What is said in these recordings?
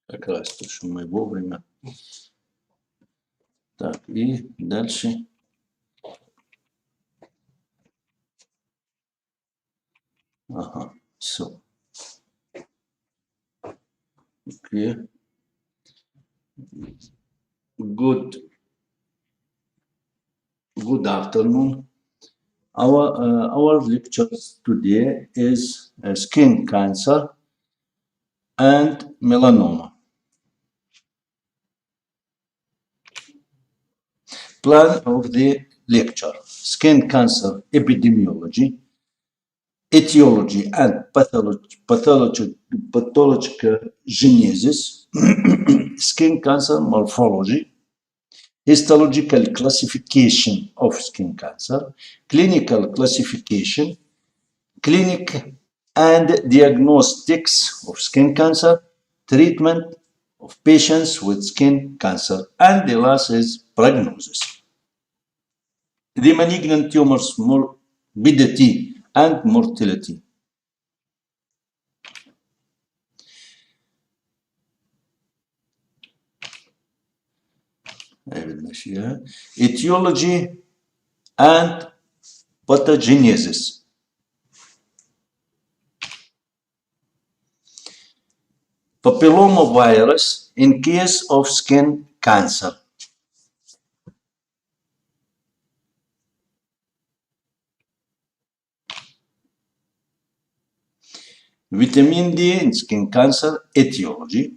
Как раз то, что мы вовремя. Так, и дальше. Ага, все. Okay. Good afternoon. Our lecture today is skin cancer and melanoma. Plan of the lecture: skin cancer epidemiology, etiology and pathological genesis, skin cancer morphology, histological classification of skin cancer, clinical classification, clinic and diagnostics of skin cancer, treatment of patients with skin cancer, and the last is prognosis. The malignant tumors morbidity and mortality. Etiology and pathogenesis. Papilloma virus in case of skin cancer. Vitamin D in skin cancer etiology.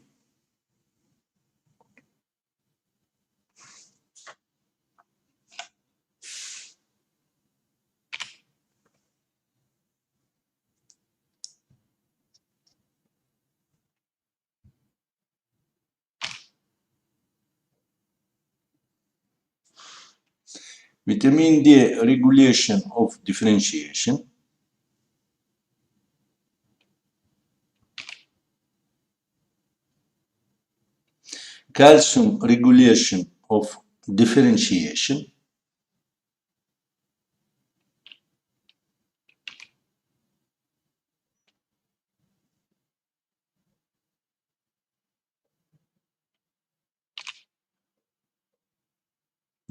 Vitamin D regulation of differentiation. Calcium regulation of differentiation.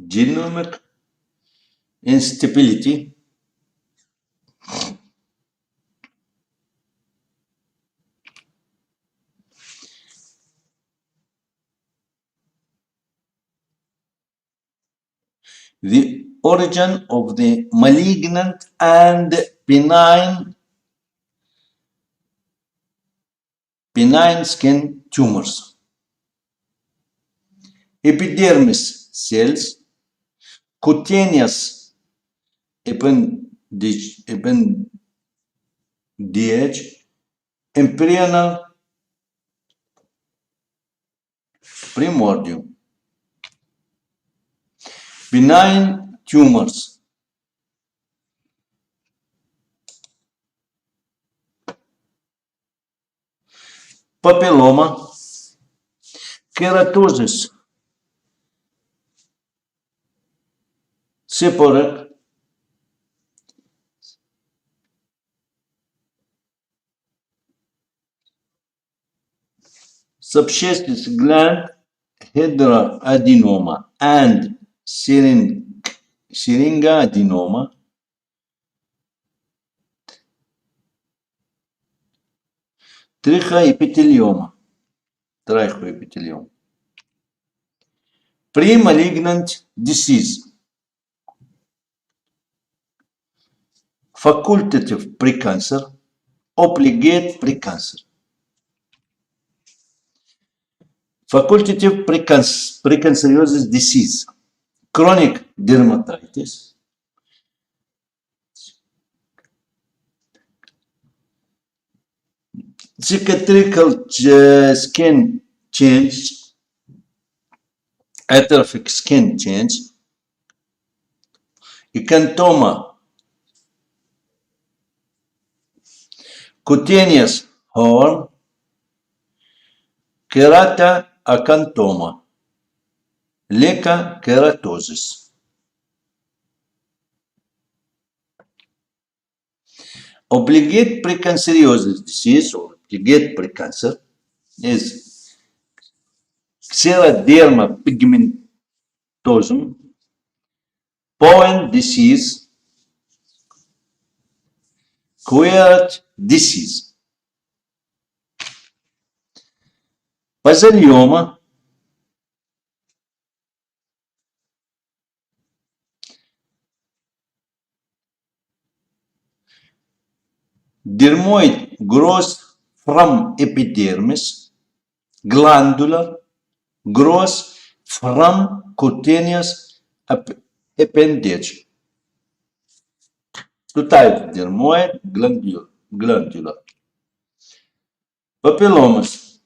Genomic instability. The origin of the malignant and benign skin tumors. Epidermis cells, cutaneous appendage, imperial primordium. Benign tumors. Papilloma, keratosis, seborrheic, subspacious gland hydroadenoma and syringadenoma, trichoepithelioma, pre-malignant disease, facultative precancer, obligate precancer. Facultative precancerous disease, chronic dermatitis, cicatricial skin change, atrophic skin change, acantoma, cutaneous horn, keratoacantoma, leca-keratosis. Obligate precancerous disease or obligate precancer is Xeroderma pigmentosum, Bowen disease, Queert disease, Basilioma, dermoid grows from epidermis, glandular grows from cutaneous appendage. Two types, dermoid, glandular. Papillomas.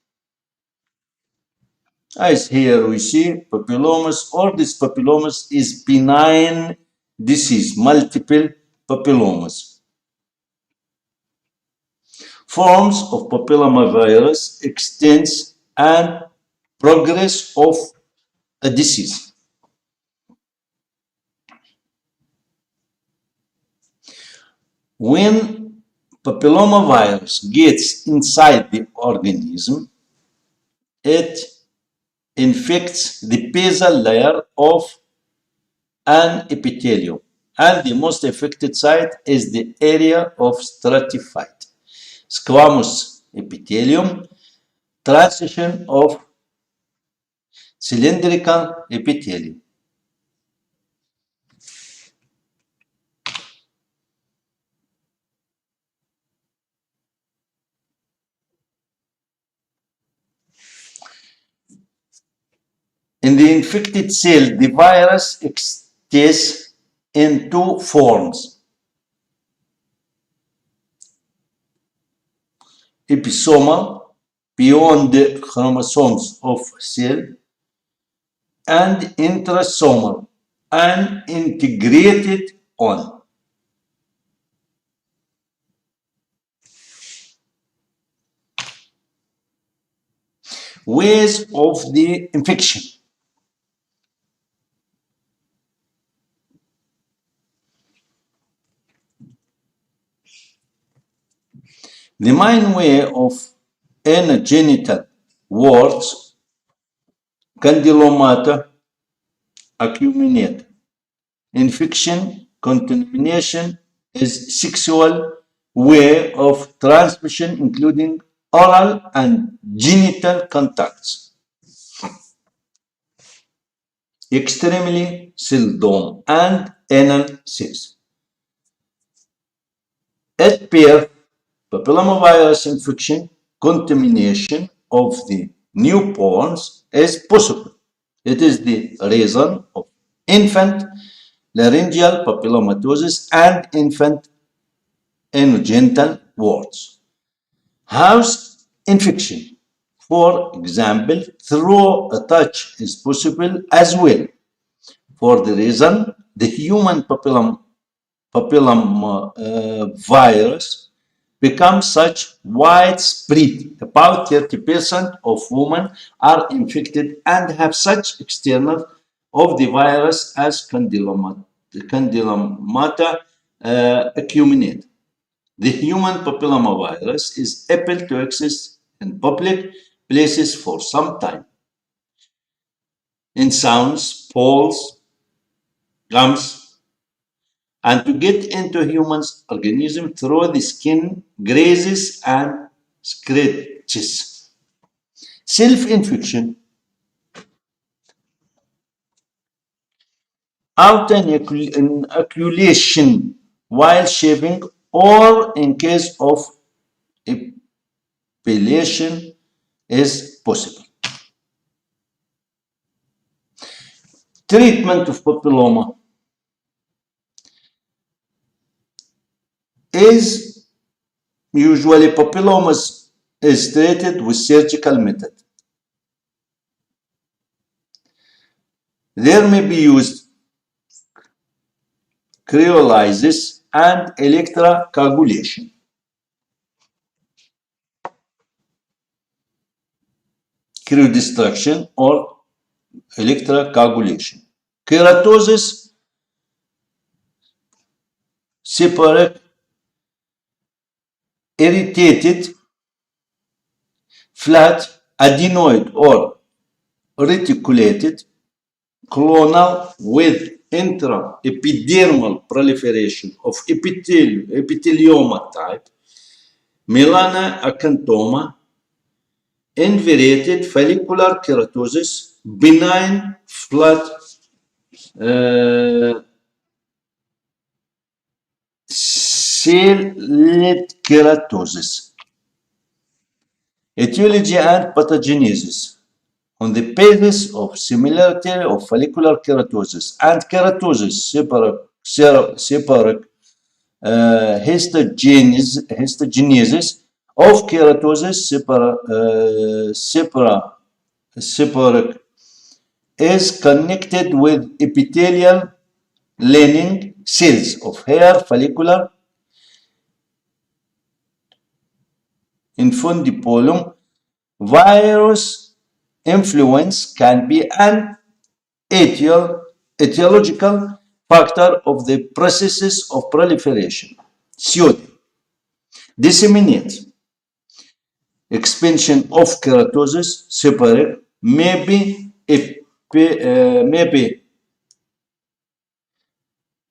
As here we see papillomas, or this papillomas is benign disease, multiple papillomas. Forms of papillomavirus extends and progress of a disease. When papillomavirus gets inside the organism, it infects the basal layer of an epithelium, and the most affected site is the area of stratified squamous epithelium, transition of cylindrical epithelium. In the infected cell, the virus exists in two forms: episomal, beyond the chromosomes of cell, and intrasomal, and integrated on. Ways of the infection. The main way of anogenital warts, candylomata, acuminate. Infection, contamination is sexual way of transmission, including oral and genital contacts. Extremely seldom and anal sex. At birth, papillomavirus infection, contamination of the newborns is possible. It is the reason of infant laryngeal papillomatosis and infant anogenital warts. House infection, for example, through a touch is possible as well. For the reason, the human papillomavirus becomes such widespread. About 30% of women are infected and have such external of the virus as candylomata acuminate. The human papillomavirus is able to exist in public places for some time. In sounds, poles, gums, and to get into human's organism through the skin, grazes, and scratches. Self-infection, inoculation while shaving, or in case of epilation is possible. Treatment of papilloma is usually papillomas is treated with surgical method. There may be used cryolysis and electrocoagulation. Cryodestruction or electrocoagulation. Keratosis, separate, irritated, flat, adenoid or reticulated, clonal with intraepidermal proliferation of epithelioma type, melanoacanthoma, inverted follicular keratosis, benign flat celled keratosis. Etiology and pathogenesis. On the basis of similarity of follicular keratosis and keratosis separate histogenesis of keratosis separate is connected with epithelial lining cells of hair follicular infundibulum. Virus influence can be an etiological factor of the processes of proliferation. Pseudo disseminate expansion of keratosis separate may be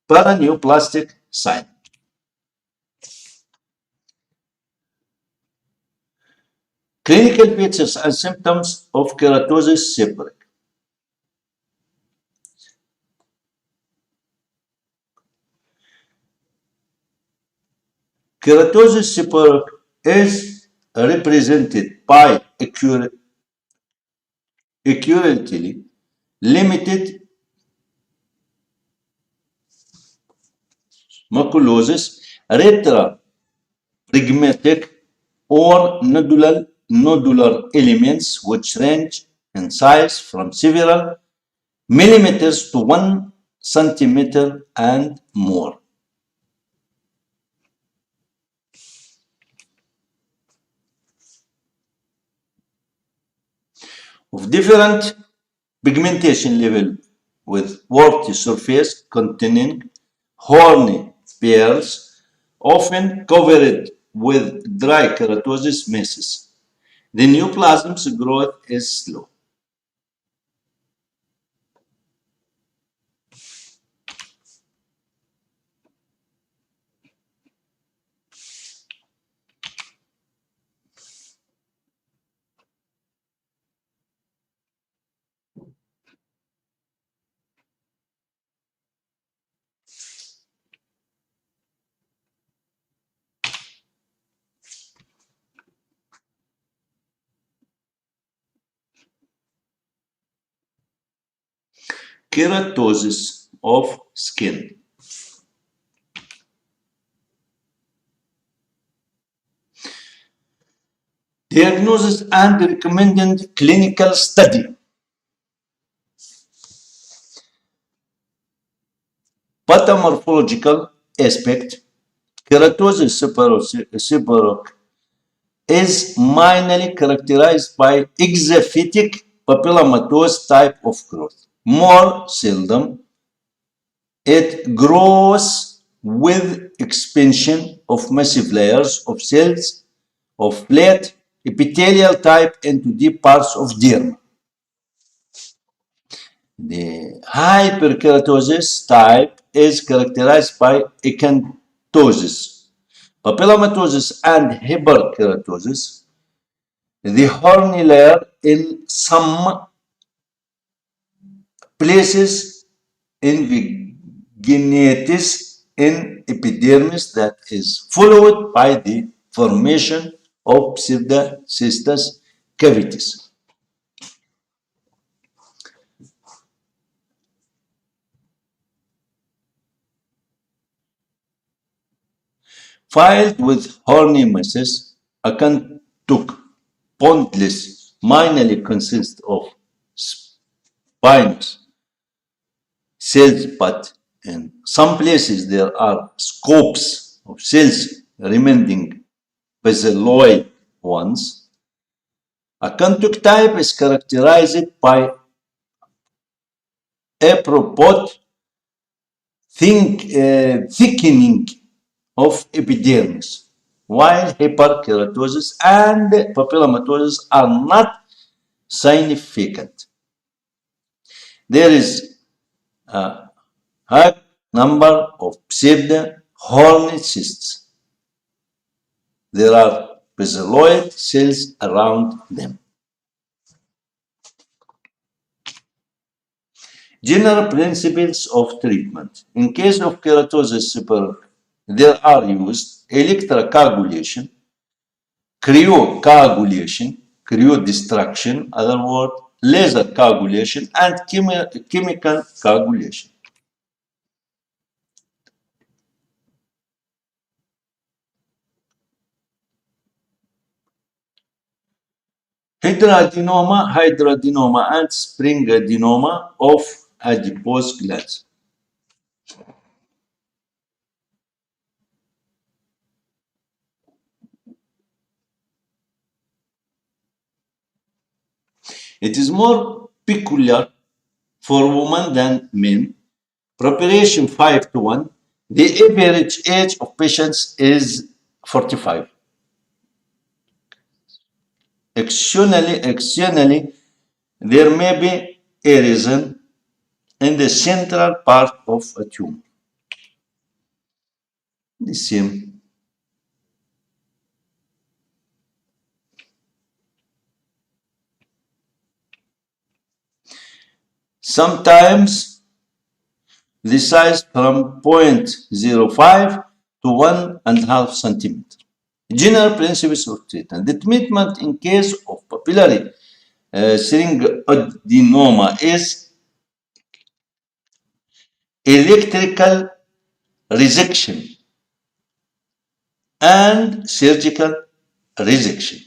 paraneoplastic sign. Clinical features and symptoms of keratosis seborrheic. Keratosis seborrheic is represented by accurately limited maculosis, retropragmatic or nodular elements which range in size from several millimeters to 1 centimeter and more. Of different pigmentation level with warty surface containing horny pearls, often covered with dry keratosis masses. The neoplasm's growth is slow. Keratosis of skin. Diagnosis and recommended clinical study. Pathomorphological aspect. Keratosis seborrheic is minorly characterized by exophytic papillomatous type of growth. More seldom, it grows with expansion of massive layers of cells of flat epithelial type into deep parts of derma. The hyperkeratosis type is characterized by acanthosis, papillomatosis, and hyperkeratosis. The horny layer in some places invaginates in epidermis that is followed by the formation of pseudocystis cavities. Filed with horny masses, acanthoc pointless minorly consists of spines, cells, but in some places there are scopes of cells remaining basaloid ones. Acanthoc type is characterized by apropos thickening of epidermis, while hyperkeratosis and papillomatosis are not significant. There is a high number of pseudo-horny cysts. There are basaloid cells around them. General principles of treatment. In case of keratosis super, there are used electrocoagulation, cryocoagulation, cryodestruction, other word, laser coagulation, and chemical coagulation. Hydroadenoma, and spring adenoma of adipose glands. It is more peculiar for women than men. Preparation 5 to 1. The average age of patients is 45. Externally, there may be a reason in the central part of a tumor. The same. Sometimes the size from 0.05 to 1.5 centimeter. General principles of treatment. The treatment in case of papillary syringadenoma is electrical resection and surgical resection.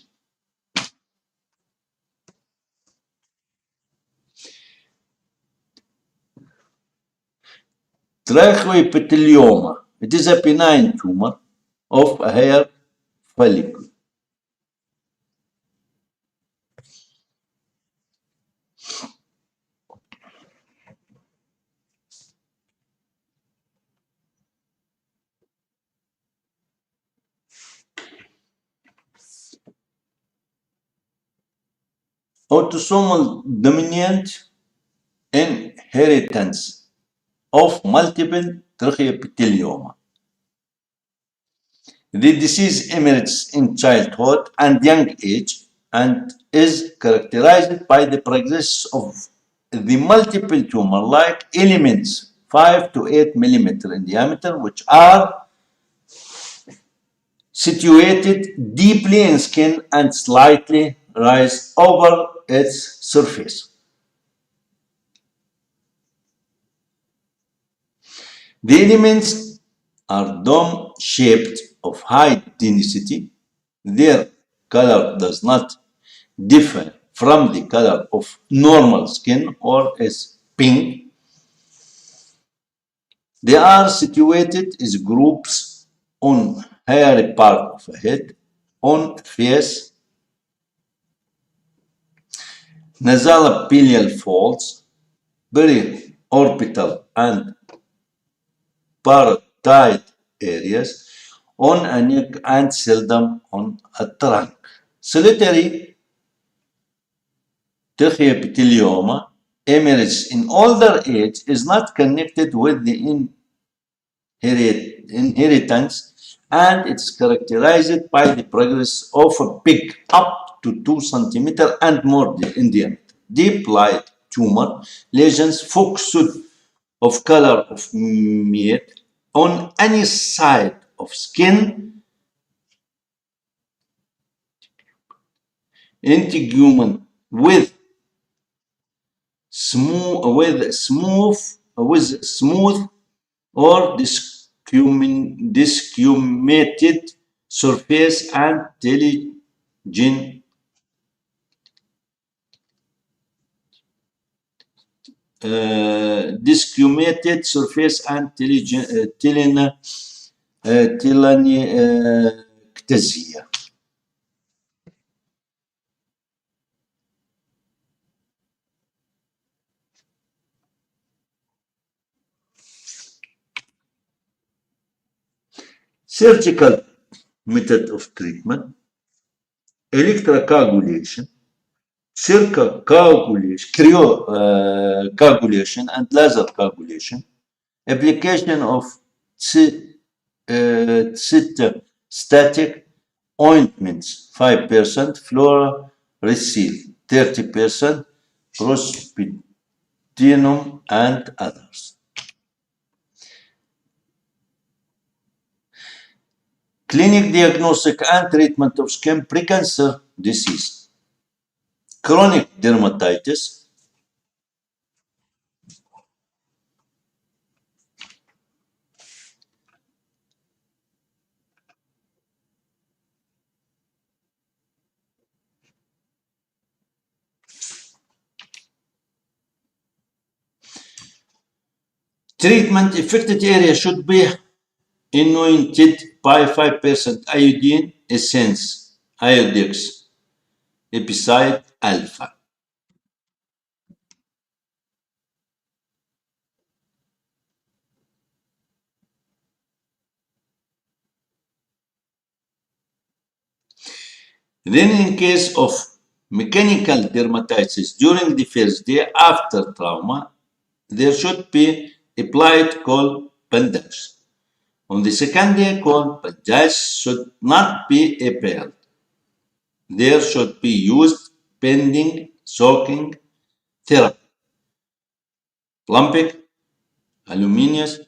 Tracheobitilioma. It is a benign tumor of a hair follicle. Autosomal dominant inheritance of multiple tracheobitilioma. The disease emerges in childhood and young age and is characterized by the presence of the multiple tumor-like elements 5 to 8 millimeter in diameter, which are situated deeply in skin and slightly rise over its surface. The elements are dome-shaped of high density. Their color does not differ from the color of normal skin or is pink. They are situated as groups on hairy part of a head, on face, nasolabial folds, periorbital and parotid areas, on a neck and seldom on a trunk. Solitary tracheobitilioma emerges in older age is not connected with the inheritance and it's characterized by the progress of a peak up to 2 centimeter and more in diameter. Deep light tumor lesions focused of color of meat on any side of skin, integument with smooth or desquamated surface and telogen desquamated surface and telangiectasia. Surgical method of treatment, electrocoagulation, coagulation and laser coagulation, application of cytostatic ointments 5%, fluorouracil 30%, prospidinum, and others. Clinic diagnostic and treatment of skin precancer disease. Chronic dermatitis. Treatment affected area should be anointed by 5% iodine essence, iodex, epicide alpha. Then in case of mechanical dermatitis during the first day after trauma, there should be applied cold bandage. On the second day, cold bandage should not be applied. There should be used bending, soaking therapy, plumbic, aluminous,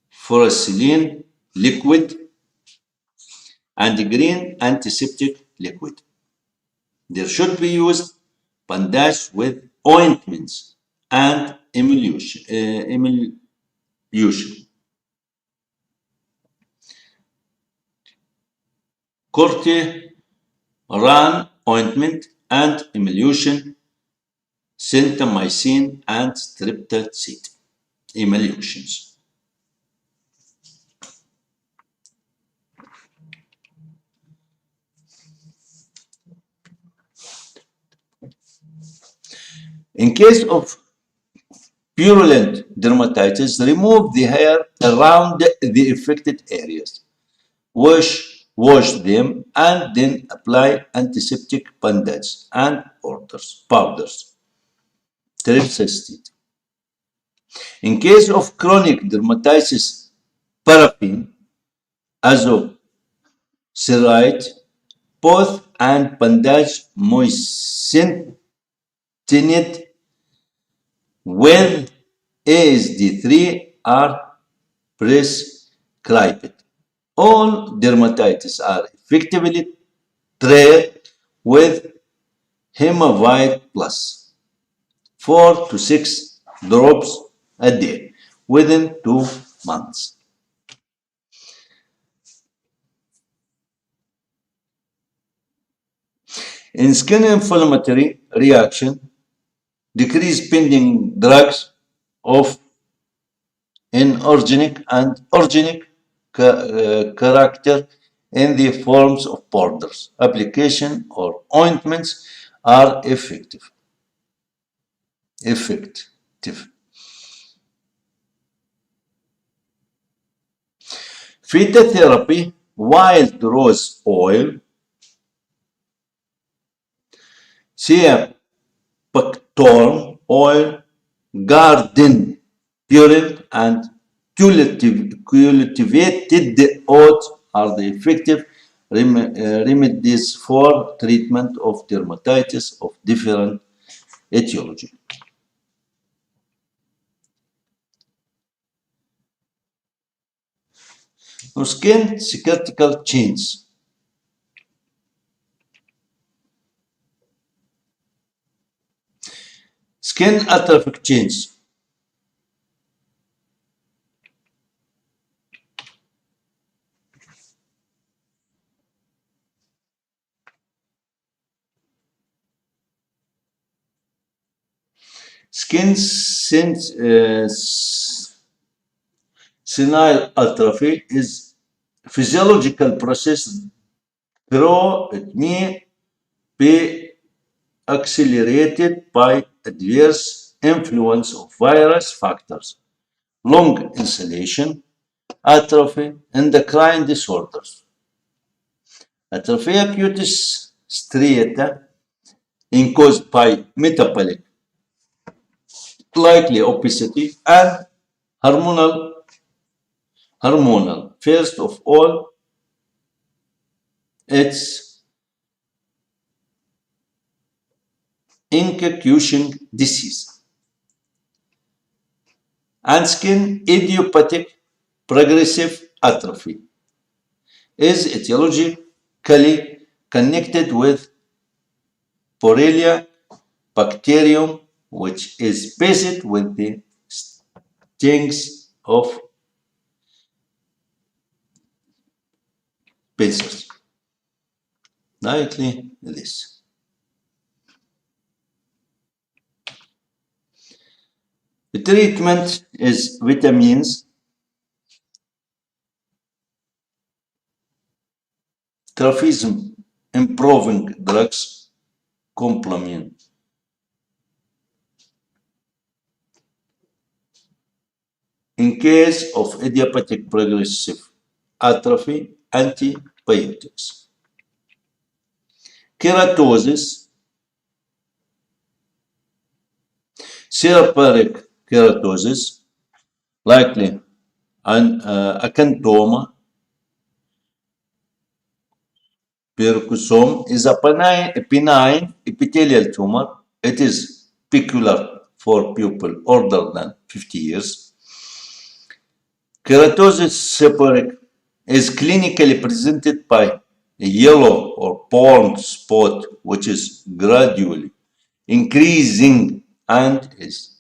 fluorescein liquid, and green antiseptic liquid. There should be used bandage with ointments and emulsion. Cortiron ointment and emulsion, centamycin and streptocet emulsions. In case of purulent dermatitis, remove the hair around the affected areas. Wash them and then apply antiseptic bandage and powders. Tripsestate. In case of chronic dermatitis, paraffin, azocerite, both and bandage moistened with ASD3 are prescribed. All dermatitis are effectively treated with Hemavite Plus, 4 to 6 drops a day within 2 months. In skin inflammatory reaction, decrease pending drugs of inorganic and organic character in the forms of powders, application, or ointments are effective. Phytotherapy, wild rose oil, buckthorn oil, garden purine, and cultivated oat are the effective remedies for treatment of dermatitis of different etiology. Now, skin critical change. Skin atrophic change. Skin senile atrophy is physiological process, though it may be accelerated by adverse influence of virus factors, lung insulation, atrophy, endocrine disorders. Atrophia cutis striata caused by metabolic, likely obesity, and hormonal. First of all, it's incubation disease and skin idiopathic progressive atrophy is etiologically connected with Borrelia bacterium, which is based with the stings of pincers. Likely this. The treatment is vitamins, trophism improving drugs, complement. In case of idiopathic progressive atrophy, antibiotics. Keratosis, seborrheic keratosis, likely acantoma percusome is a benign epithelial tumor. It is peculiar for people older than 50 years. Keratosis seborrheic is clinically presented by a yellow or bald spot which is gradually increasing and is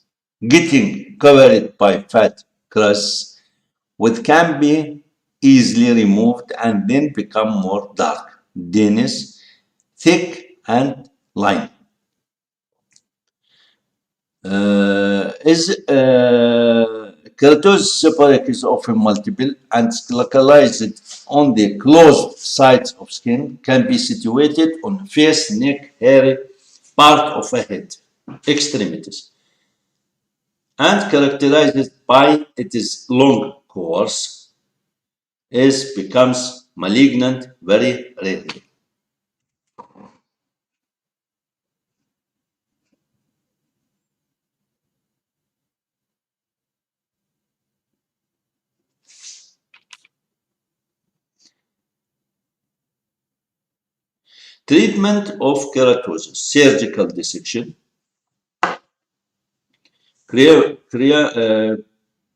getting covered by fat crust, which can be easily removed and then become more dark, dense, thick, and lined. Keratosis seborrheic is often multiple and localized on the closed sides of skin, can be situated on face, neck, hairy part of a head, extremities, and characterized by its long course, is becomes malignant very rarely. Treatment of keratosis, surgical dissection,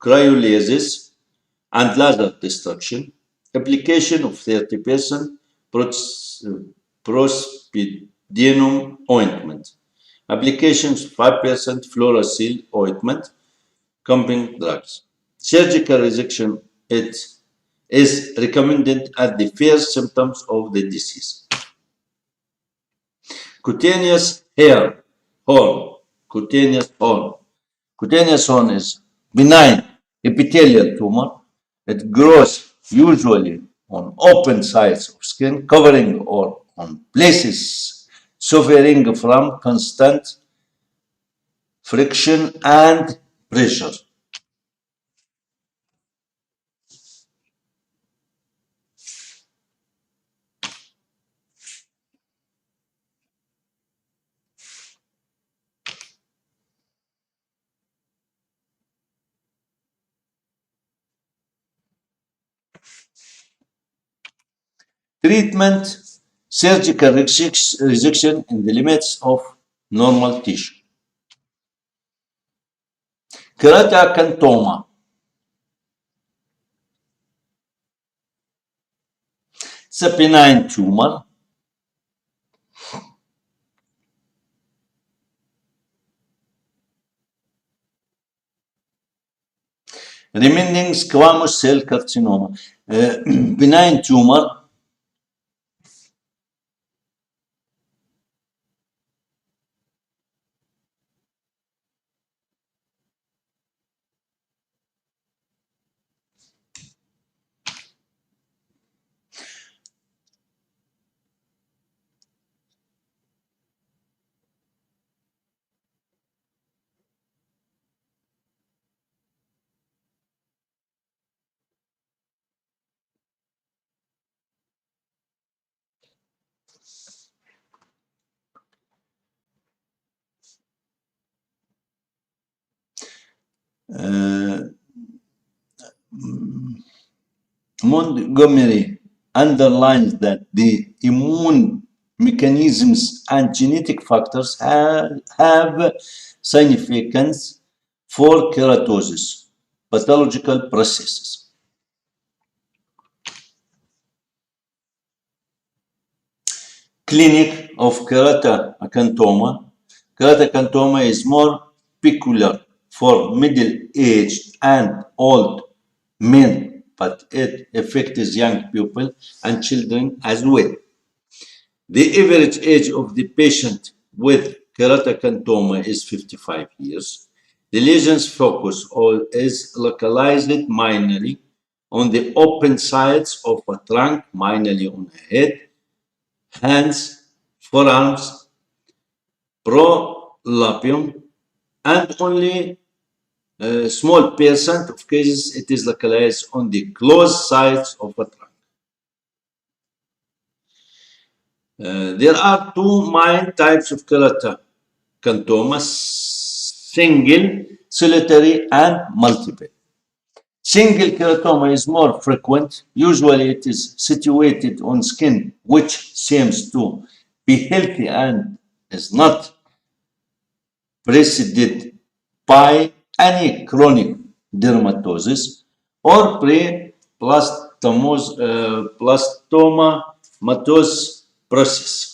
cryolysis, and laser destruction, application of 30% prospidenum ointment, applications 5% fluorosil ointment, compound drugs. Surgical resection it is recommended at the first symptoms of the disease. Cutaneous hair, horn, cutaneous horn. Cutaneous horn is benign epithelial tumor. It grows usually on open sides of skin, covering or on places suffering from constant friction and pressure. Treatment, surgical resection in the limits of normal tissue. Keratocantoma, it's a benign tumor. Remaining squamous cell carcinoma, benign tumor. Uh, Montgomery underlines that the immune mechanisms and genetic factors have significance for keratosis pathological processes. Clinic of keratoconthoma. Keratoconthoma is more peculiar for middle-aged and old men, but it affects young people and children as well. The average age of the patient with keratoconthoma is 55 years. The lesion's focus is localized minorly on the open sides of a trunk, minorly on the head, hands, forearms, prolapsum, and only a small percent of cases it is localized on the closed sides of a trunk. There are two main types of keratoconthoma: single, solitary, and multiple. Single keratoma is more frequent. Usually it is situated on skin which seems to be healthy and is not preceded by any chronic dermatosis or plastomatous process.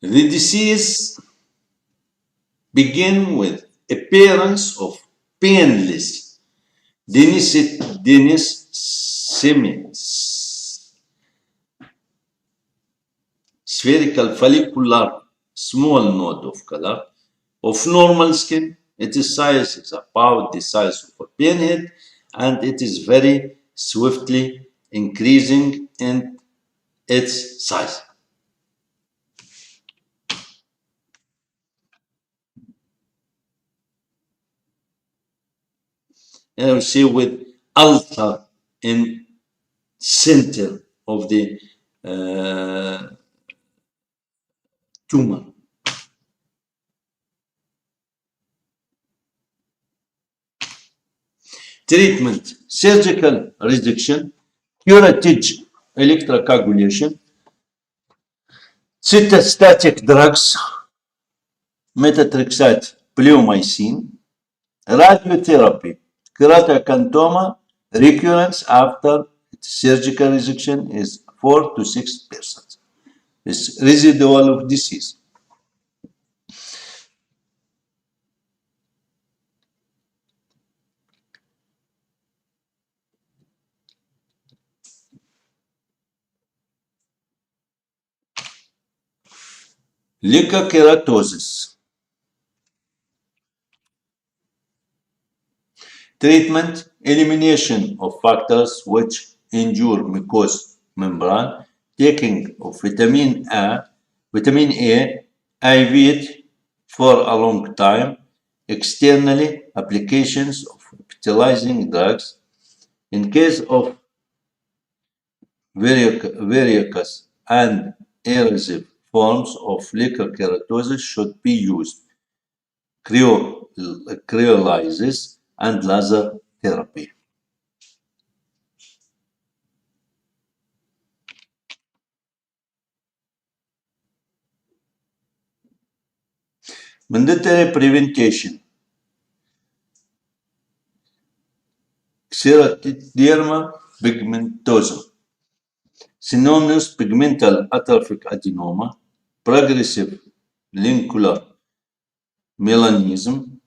The disease begins with appearance of painless spherical follicular small node of color of normal skin. Its size is about the size of a pinhead and it is very swiftly increasing in its size. And we see with ulcer in center of the tumor. Treatment: surgical resection, curative electrocoagulation, cytostatic drugs, methotrexate, bleomycin, radiotherapy. Keratoconthoma recurrence after surgical resection is 4 to 6%. It's residual of disease. Leukokeratosis. Treatment: elimination of factors which injure mucous membrane, taking of vitamin A, IV it for a long time, externally applications of fertilizing drugs. In case of varicose and erosive forms of leukokeratosis should be used cryolysis and laser therapy. Mandatory prevention: xeroderma pigmentosum, synonymous pigmental atrophic adenoma, progressive lingular melanism,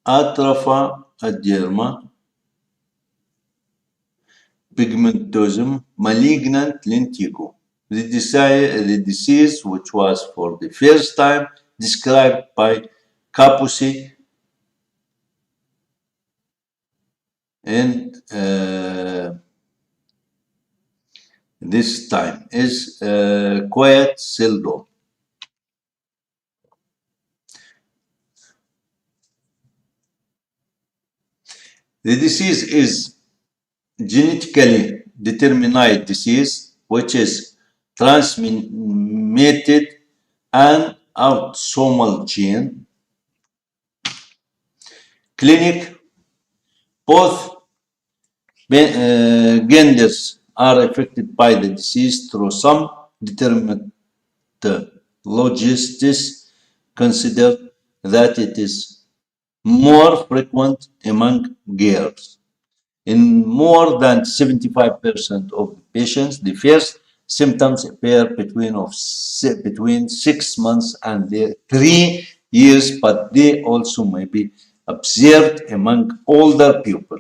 atropha aderma pigmentosum, malignant lentigo. The disease, which was for the first time described by Kaposi and this time is quiet syndrome. The disease is genetically determinate disease, which is transmitted an autosomal gene. Clinic, both genders are affected by the disease through some determined logistics consider that it is more frequent among girls. In more than 75% of the patients, the first symptoms appear between 6 months and 3 years, but they also may be observed among older people,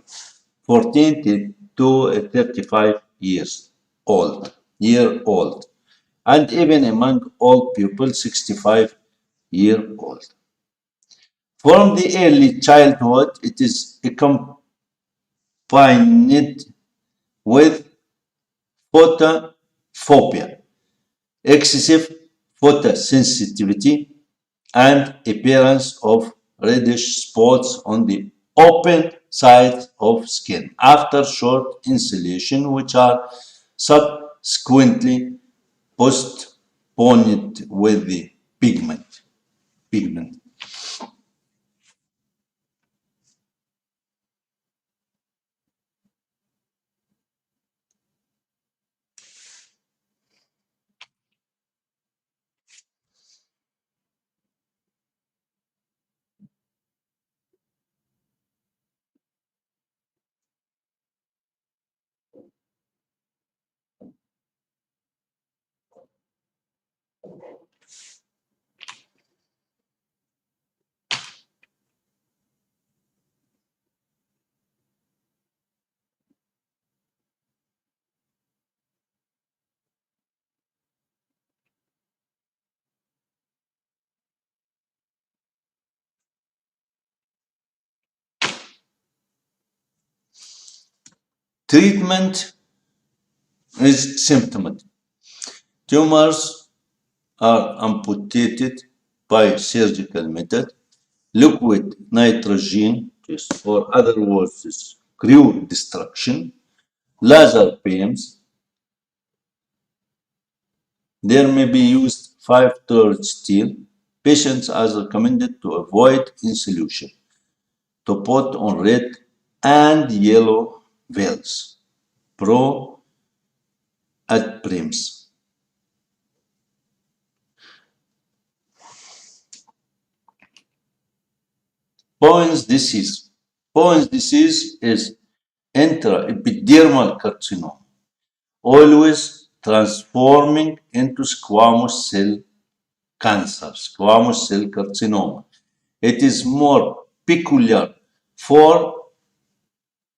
14 to 35 year old, and even among old people, 65-year-old. From the early childhood, it is accompanied with photophobia, excessive photosensitivity, and appearance of reddish spots on the open side of skin after short insolation, which are subsequently postponed with the pigment. Treatment is symptomatic. Tumors are amputated by surgical method. Liquid nitrogen, or other words, crew destruction, laser beams. There may be used 5-thirds steel. Patients are recommended to avoid insulation, to put on red and yellow veils. Pro at brims. Bowen's disease. Bowen's disease is intraepidermal carcinoma, always transforming into squamous cell cancer, squamous cell carcinoma. It is more peculiar for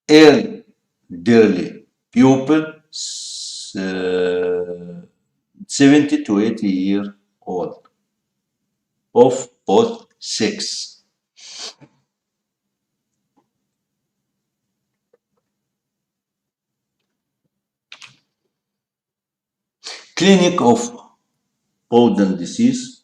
elderly people, 70 to 80 years old, of both sex. Clinic of Bowden disease.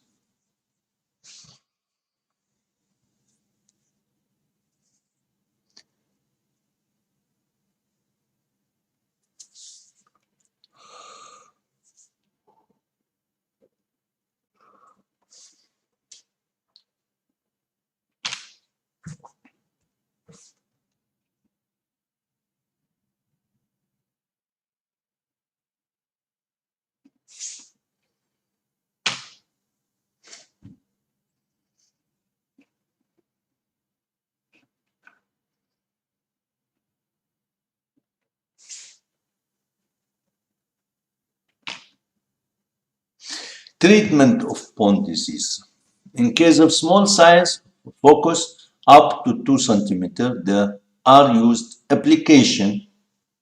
Treatment of bone disease. In case of small size, focus up to 2 centimeters, there are used application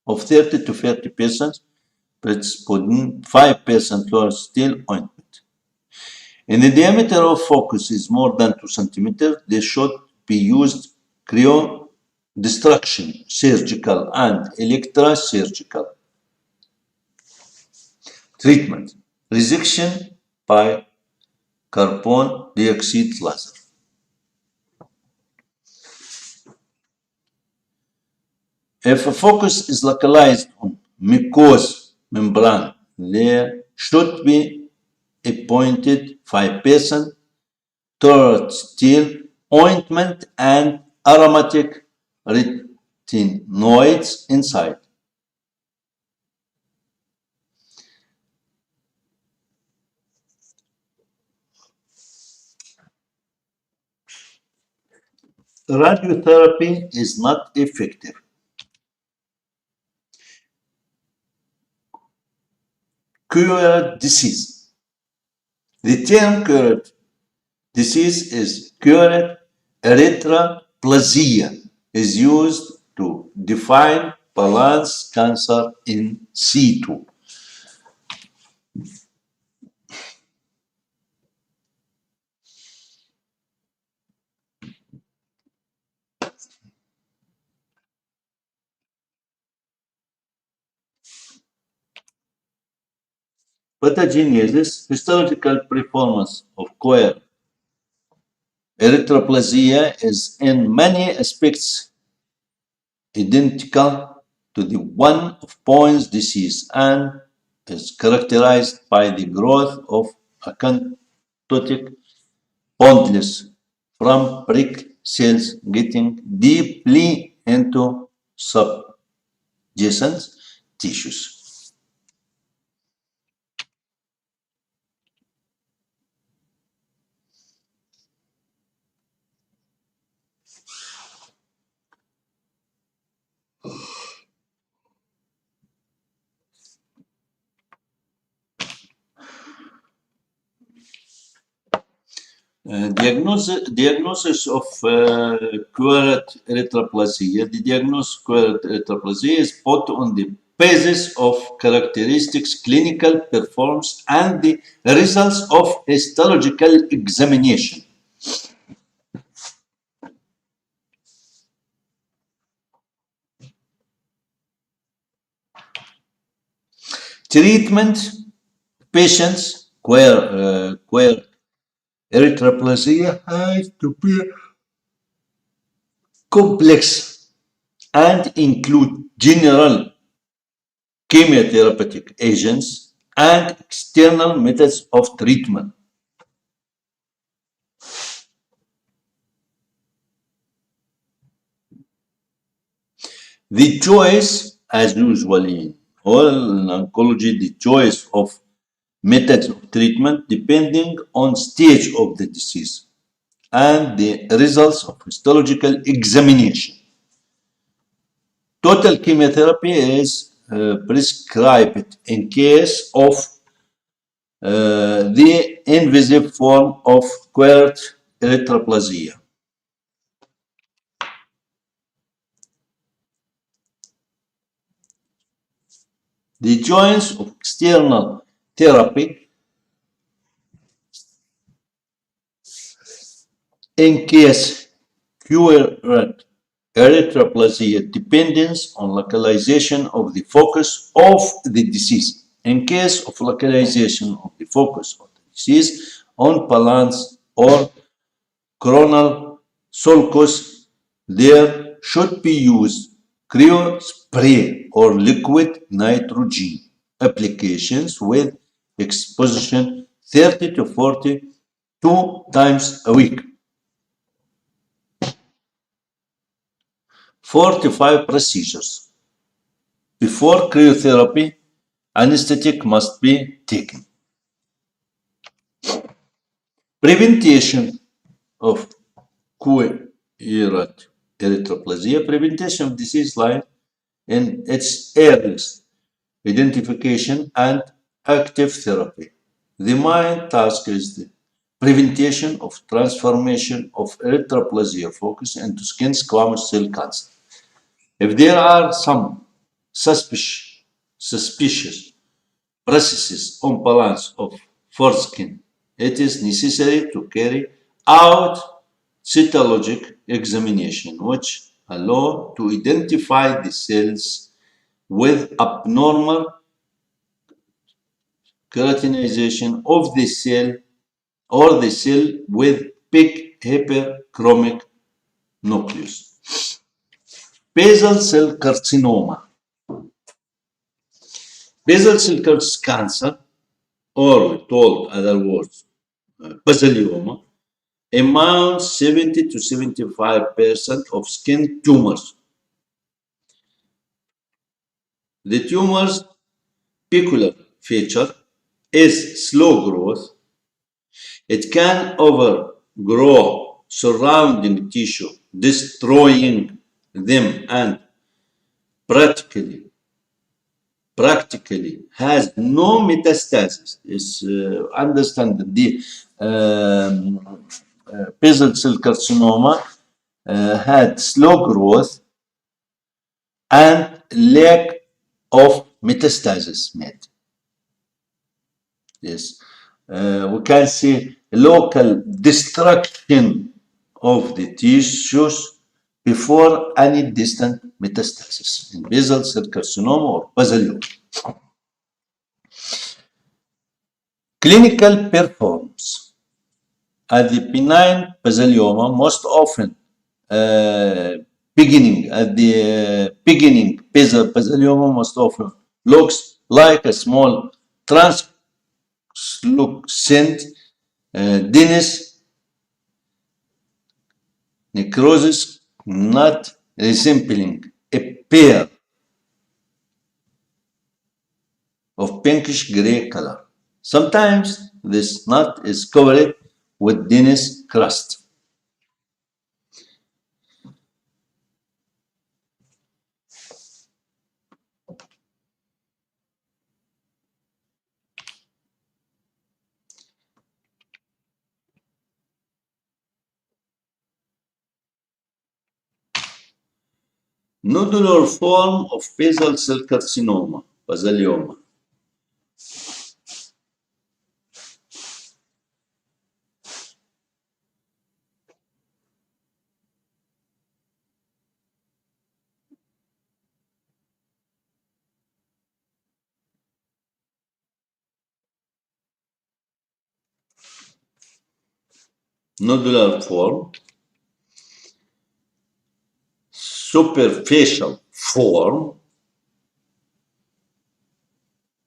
of 30 to 40%, putting 5% lower steel ointment. And the diameter of focus is more than 2 centimeters, they should be used cryo destruction, surgical and electrosurgical. Treatment. Resection by carbon dioxide laser. If a focus is localized on mucous membrane. There should be appointed 5% toilet steel ointment and aromatic retinoids inside. Radiotherapy is not effective. Cured disease. The term cured disease is cured erythroplasia is used to define balance cancer in situ. Pathogenesis, histological performance of coir erythroplasia is in many aspects identical to the one of Poin's disease and is characterized by the growth of acanthotic bondless from brick cells getting deeply into subjacent tissues. Diagnosis of query erythroplasia. The diagnosis of query erythroplasia is put on the basis of characteristics, clinical performance, and the results of histological examination. Treatment patients query erythroplasia has to be complex and include general chemotherapeutic agents and external methods of treatment. The choice, as usually in all oncology, the choice of methods of treatment depending on stage of the disease and the results of histological examination. Total chemotherapy is prescribed in case of the invasive form of acquired erythroplasia. The choice of external therapy in case cured erythroplasia depends on localization of the focus of the disease. In case of localization of the focus of the disease on balance or coronal sulcus, there should be used cryo spray or liquid nitrogen applications with exposition 30 to 42 times a week. 45 procedures. Before cryotherapy, anesthetic must be taken. Prevention of acquired erythroplasia. Prevention of disease lies in its earliest identification and active therapy. The main task is the prevention of transformation of erythroplasia focus into skin squamous cell cancer. If there are some suspicious processes on balance of foreskin, it is necessary to carry out cytologic examination, which allow to identify the cells with abnormal keratinization of the cell or the cell with big hyperchromic nucleus. Basal cell carcinoma. Basal cell cancer, or told other words, mesothelioma, amounts 70 to 75% of skin tumors. The tumor's peculiar feature is slow growth. It can overgrow surrounding tissue, destroying them, and practically has no metastasis. Is understand the basal cell carcinoma had slow growth and lack of metastasis made. Yes, we can see local destruction of the tissues before any distant metastasis in basal cell carcinoma or basal. Clinical performance at the benign basalioma most often uh, beginning basalioma most often looks like a small translucent dense necrosis, not resembling a pair of pinkish gray color. Sometimes this knot is covered with dense crust. Nodular form of basal cell carcinoma, basalioma. Nodular form, superficial form.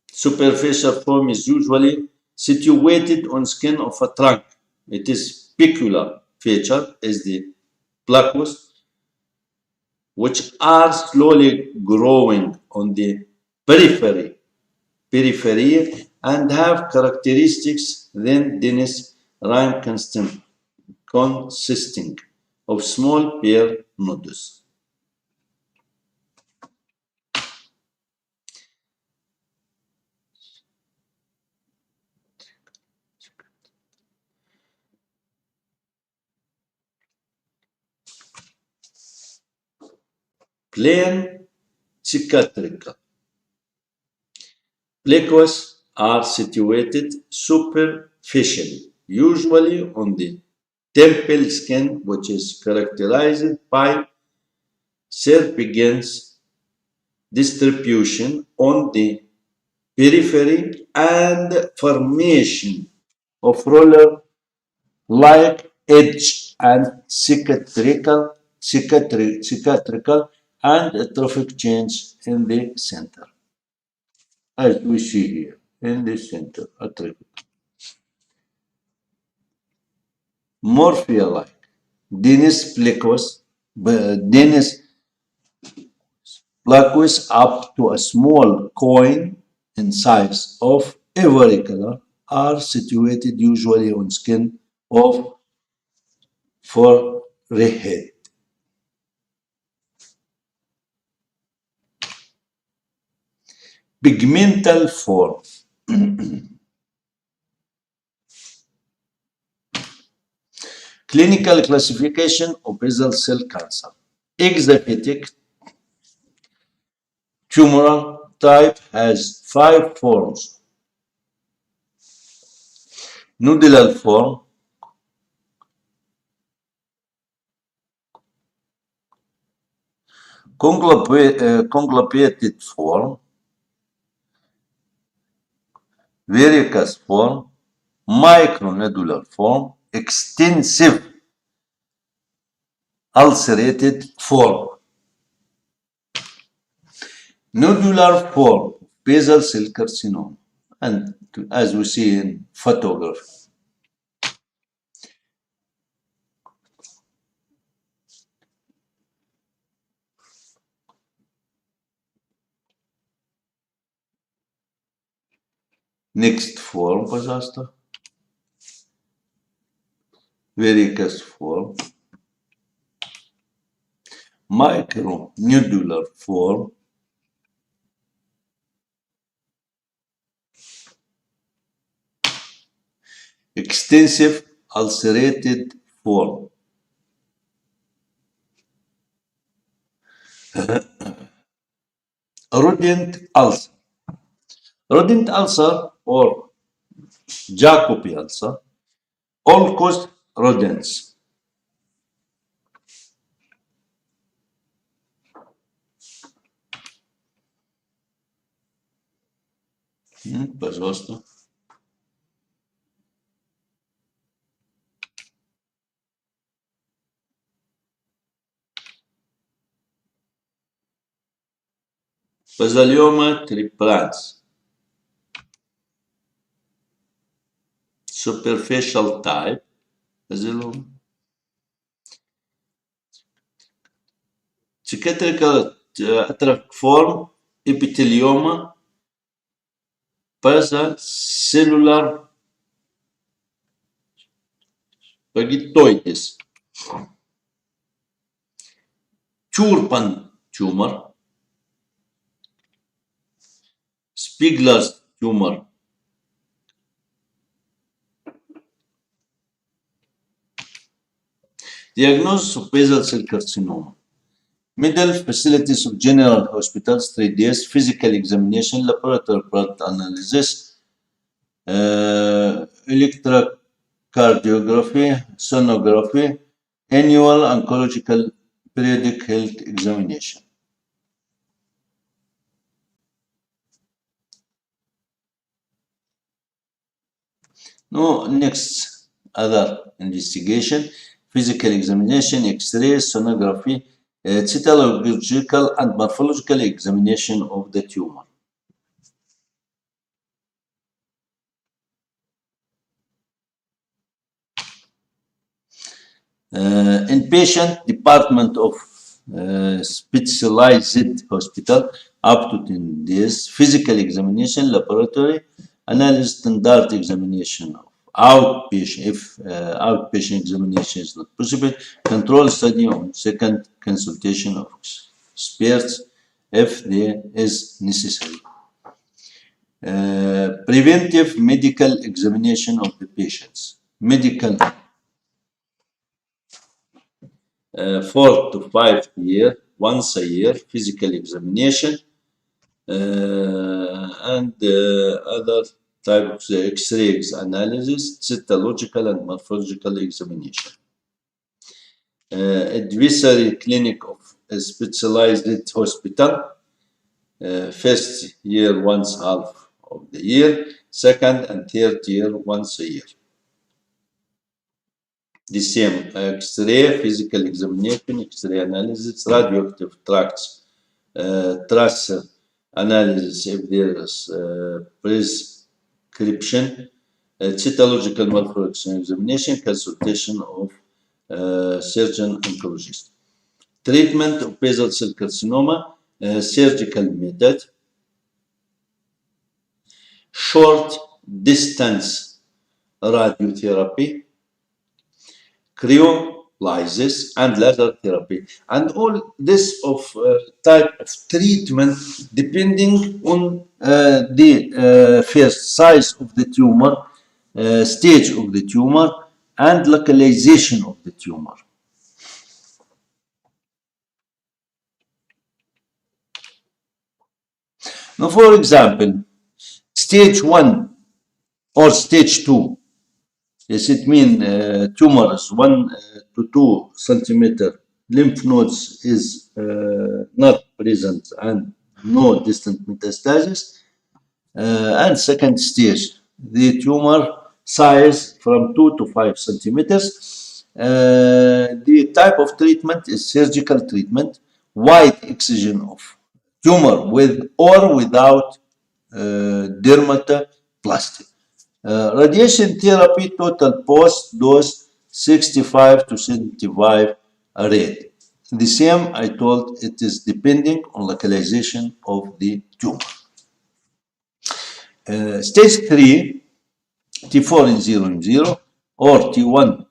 Superficial form is usually situated on skin of a trunk. It is peculiar feature is the plaques, which are slowly growing on the periphery and have characteristics then dense rim consisting of small pair nodes. Plain cicatrical. Plaques are situated superficially, usually on the temple skin, which is characterized by serpentine distribution on the periphery and formation of roller-like edge and cicatrical and atrophic change in the center, as we see here in the center, atrophic. Morphea-like, dense plaques up to a small coin in size of every color are situated usually on skin of forehead. Pigmental form. Clinical classification of basal cell cancer. Exaphatic tumoral type has 5 forms. Nodular form, conglomerated form, verrucous form, micronodular form, extensive ulcerated form. Nodular form basal cell carcinoma, and as we see in photography. Next form, pajasta, varicose form, micronodular form, extensive ulcerated form, rodent ulcer. Rodent ulcer or Jacobi ulcer, all caused rodents. Пожалуйста. Basalioma triplans. Superficial type. Basalioma. Cicatrical form. Epithelioma. Basacellular pagitoides. Turpan tumor. Spiegler's tumor. Diagnosis of basal cell carcinoma. Middle facilities of general hospitals, 3 days, physical examination, laboratory blood analysis, electrocardiography, sonography, annual oncological periodic health examination. No, next, other investigation, physical examination, X-ray, sonography, cytological and morphological examination of the tumor. Inpatient department of specialized hospital up to 10 days, physical examination, laboratory, analysis, standard examination of outpatient. If outpatient examination is not possible, control study on second consultation of experts if there is necessary. Preventive medical examination of the patients. Medical 4 to 5 years, once a year, physical examination, and other types of X-ray analysis, cytological and morphological examination. Advisory clinic of a specialized hospital, first year once half of the year, second and third year once a year. The same X-ray, physical examination, X-ray analysis, radioactive tracts, tracer analysis if there is prescription, cytological morphological examination, consultation of surgeon oncologist. Treatment of basal cell carcinoma, surgical method, short distance radiotherapy, cryolysis and laser therapy, and all this of type of treatment depending on the first size of the tumor, stage of the tumor, and localization of the tumor. Now, for example, stage 1 or stage 2. Yes, it means tumors 1 to 2 centimeter, lymph nodes is not present and no distant metastasis. And second stage, the tumor size from 2 to 5 centimeters. The type of treatment is surgical treatment, wide excision of tumor with or without dermatoplasty. Radiation therapy total post dose 65 to 75 rate. The same I told, it is depending on localization of the tumor. Stage 3, T4 in 0 in 0 or T1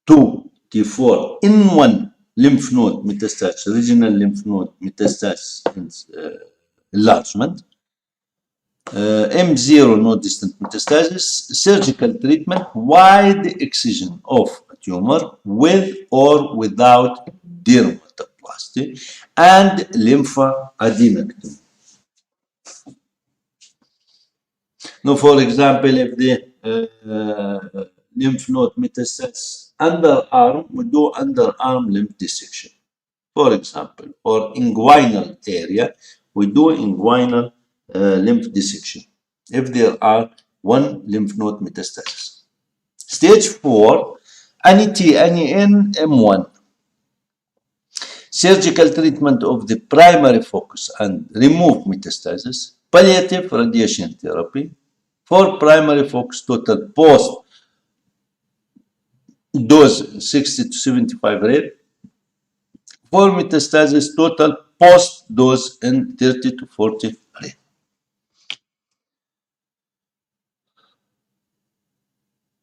2 T4 in 1 lymph node metastasis, regional lymph node metastasis enlargement. M0 no distant metastasis, surgical treatment, wide excision of a tumor with or without dermatoplasty, and lymphadenectomy. Now, for example, if the lymph node metastasis underarm, we do underarm lymph dissection, for example, or inguinal area, we do inguinal lymph dissection if there are one lymph node metastasis. Stage 4, any M1. Surgical treatment of the primary focus and remove metastasis. Palliative radiation therapy. For primary focus, total post dose 60 to 75 rate. For metastasis, total post dose in 30 to 40 rate.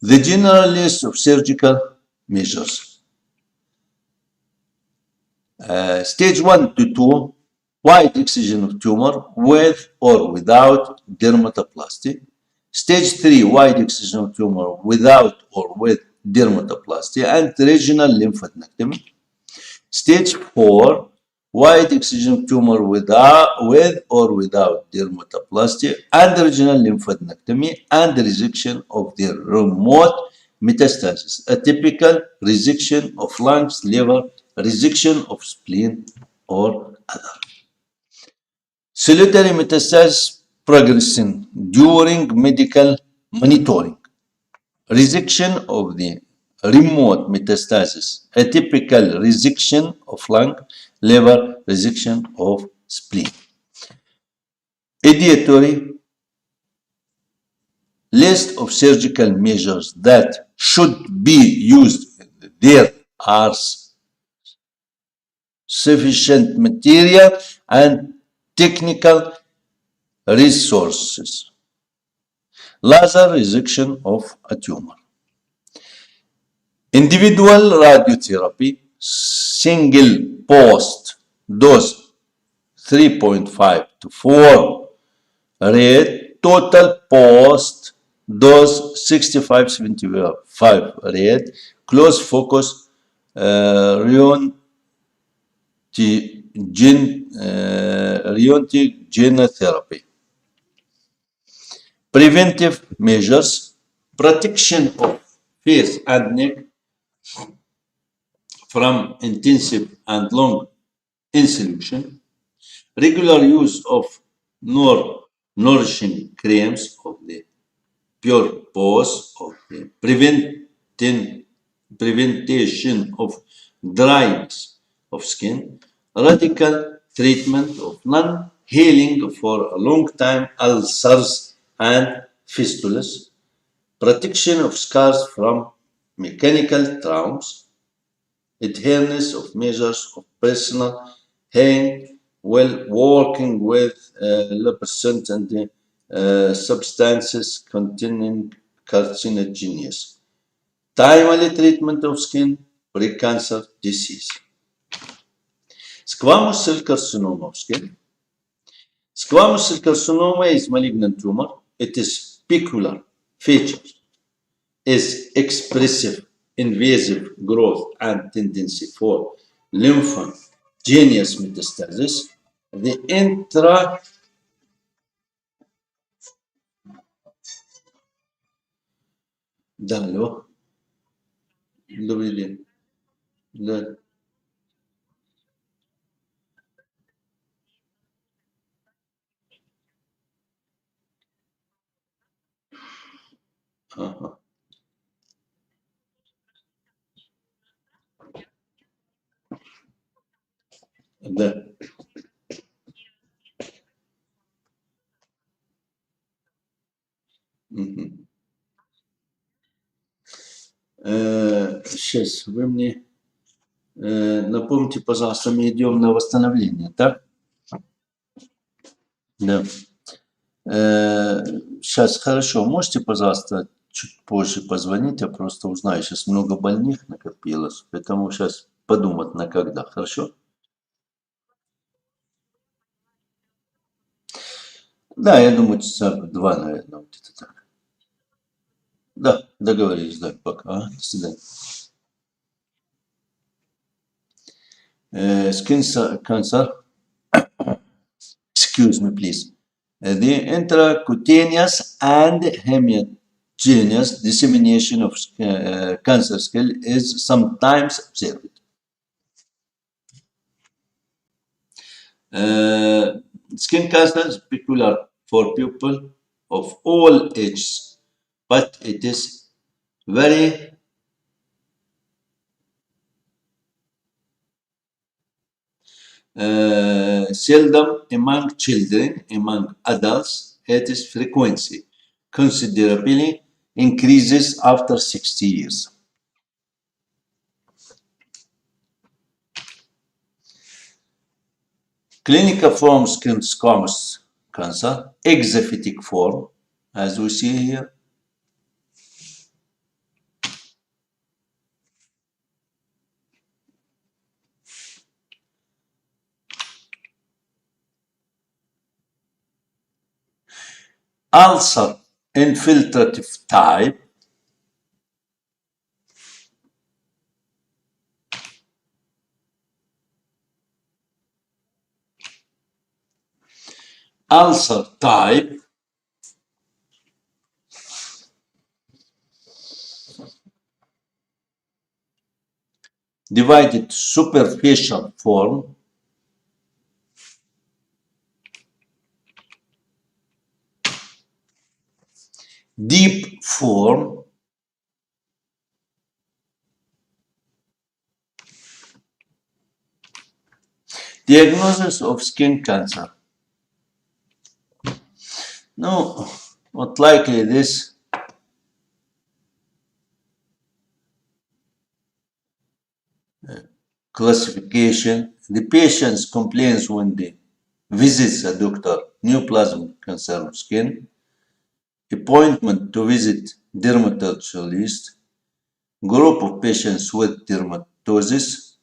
The general list of surgical measures. Stage 1 to 2, wide excision of tumor with or without dermatoplasty. Stage 3, wide excision of tumor without or with dermatoplasty and regional lymphadenectomy. Stage 4, wide excision tumor with or without dermatoplasty and regional lymphadenectomy and resection of the remote metastasis, a typical resection of lungs, liver, resection of spleen, or other. Solitary metastasis progressing during medical monitoring. Resection of the remote metastasis, a typical resection of lung, liver, resection of spleen. Ideatory list of surgical measures that should be used. There are sufficient material and technical resources. Laser resection of a tumor. Individual radiotherapy, single post dose 3.5 to 4 rate, total post dose 65-75 rate, close focus röntgen therapy. Preventive measures, protection of face and neck from intensive and long insolation, regular use of nourishing creams of the pure pose of the prevention of dryness of skin, radical treatment of non-healing for a long time ulcers and fistulas, protection of scars from mechanical traumas, adherence of measures of personal hygiene while working with lubricants and substances containing carcinogens. Timely treatment of skin pre-cancer disease. Squamous cell carcinoma of skin. Squamous cell carcinoma is malignant tumor. It is peculiar feature is expressive, invasive growth and tendency for lymphogenous metastasis. The ده اللي هو اللوبيدين لا آه. ده Сейчас вы мне напомните, пожалуйста, мы идем на восстановление, так? Да. Сейчас, хорошо, можете, пожалуйста, чуть позже позвонить, я просто узнаю, сейчас много больных накопилось, поэтому сейчас подумать на когда, хорошо? Да, я думаю, часа два, наверное, вот это так. Да, договорились, да, пока. До свидания. Skin cancer, excuse me, please. The intracutaneous and homogeneous dissemination of cancer cell is sometimes observed. Skin cancer is peculiar for people of all ages, but it is very seldom among children. Among adults, its frequency considerably increases after 60 years. Clinical form skin squamous cancer, exophytic form, as we see here. Ulcer infiltrative type, ulcer type, divided superficial form, deep form, diagnosis of skin cancer. No, not likely this classification. The patient complains when they visits a doctor, neoplasm cancer of skin, appointment to visit dermatologist, group of patients with dermatosis,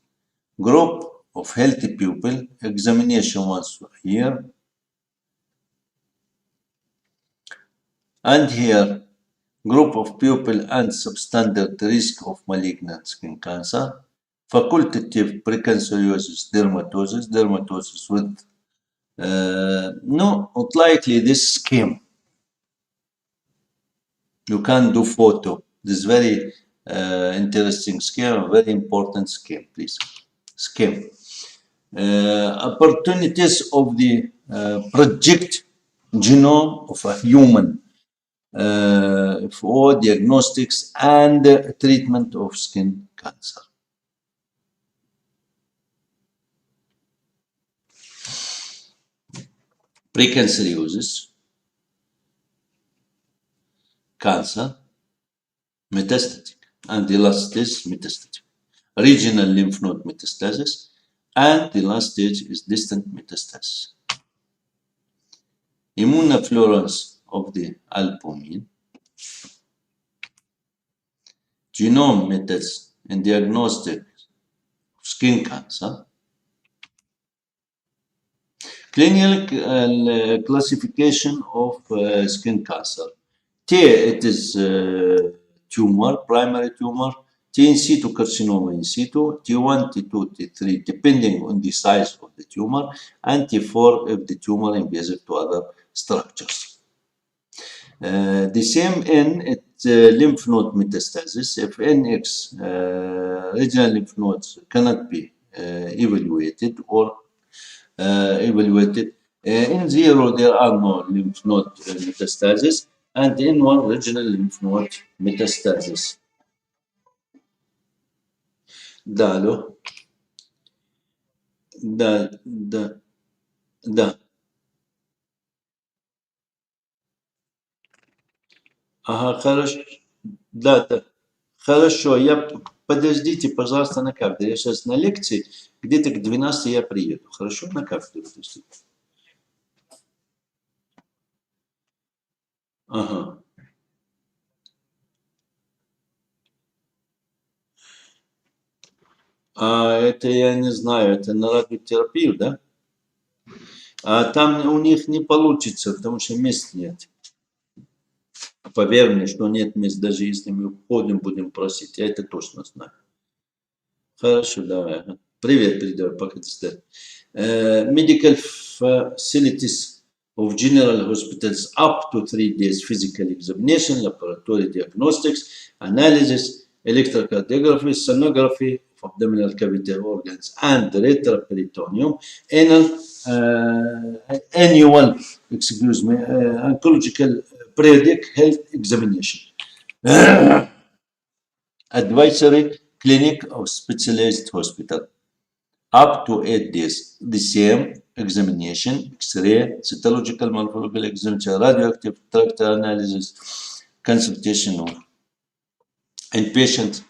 group of healthy people, examination once a year, and here group of people and substandard risk of malignant skin cancer, facultative precancerous dermatosis with no, not likely this scheme. You can do photo. This very interesting scheme, very important scheme, please. Scheme. Opportunities of the project genome of a human for diagnostics and treatment of skin cancer. Precanceriosis, cancer, metastatic, and the last stage metastatic. Regional lymph node metastasis, and the last stage is distant metastasis. Immunofluorescence of the albumin, genome methods in diagnostic of skin cancer, clinical classification of skin cancer. T, it is tumor, primary tumor. T in situ carcinoma in situ. T1, T2, T3, depending on the size of the tumor. And T4 if the tumor invasive to other structures. The same in lymph node metastasis. If NX regional lymph nodes cannot be evaluated or evaluated. In zero, there are no lymph node metastasis, and in one, regional lymph node metastasis. Dalo, да, да, да. Ага, хорошо. Да, да. Хорошо, я подождите, пожалуйста, на кафедре. Я сейчас на лекции, где-то к 12 я приеду. Хорошо? На кафедру подождите. Ага. А это я не знаю, это на радиотерапию, да? А там у них не получится, потому что мест нет. Поверь мне, что нет мест, даже если мы уходим, будем просить. Я это точно знаю. Хорошо, давай. Ага. Привет, передавай, пока ты стоишь. Medical facilities of general hospitals up to 3 days physical examination, laboratory diagnostics, analysis, electrocardiography, sonography of abdominal cavity organs, and retroperitoneum, annual, oncological periodic health examination. Advisory clinic of specialized hospital. Up to 8 days. The same examination, X-ray, cytological, morphological examination, radioactive tract analysis, consultation of inpatient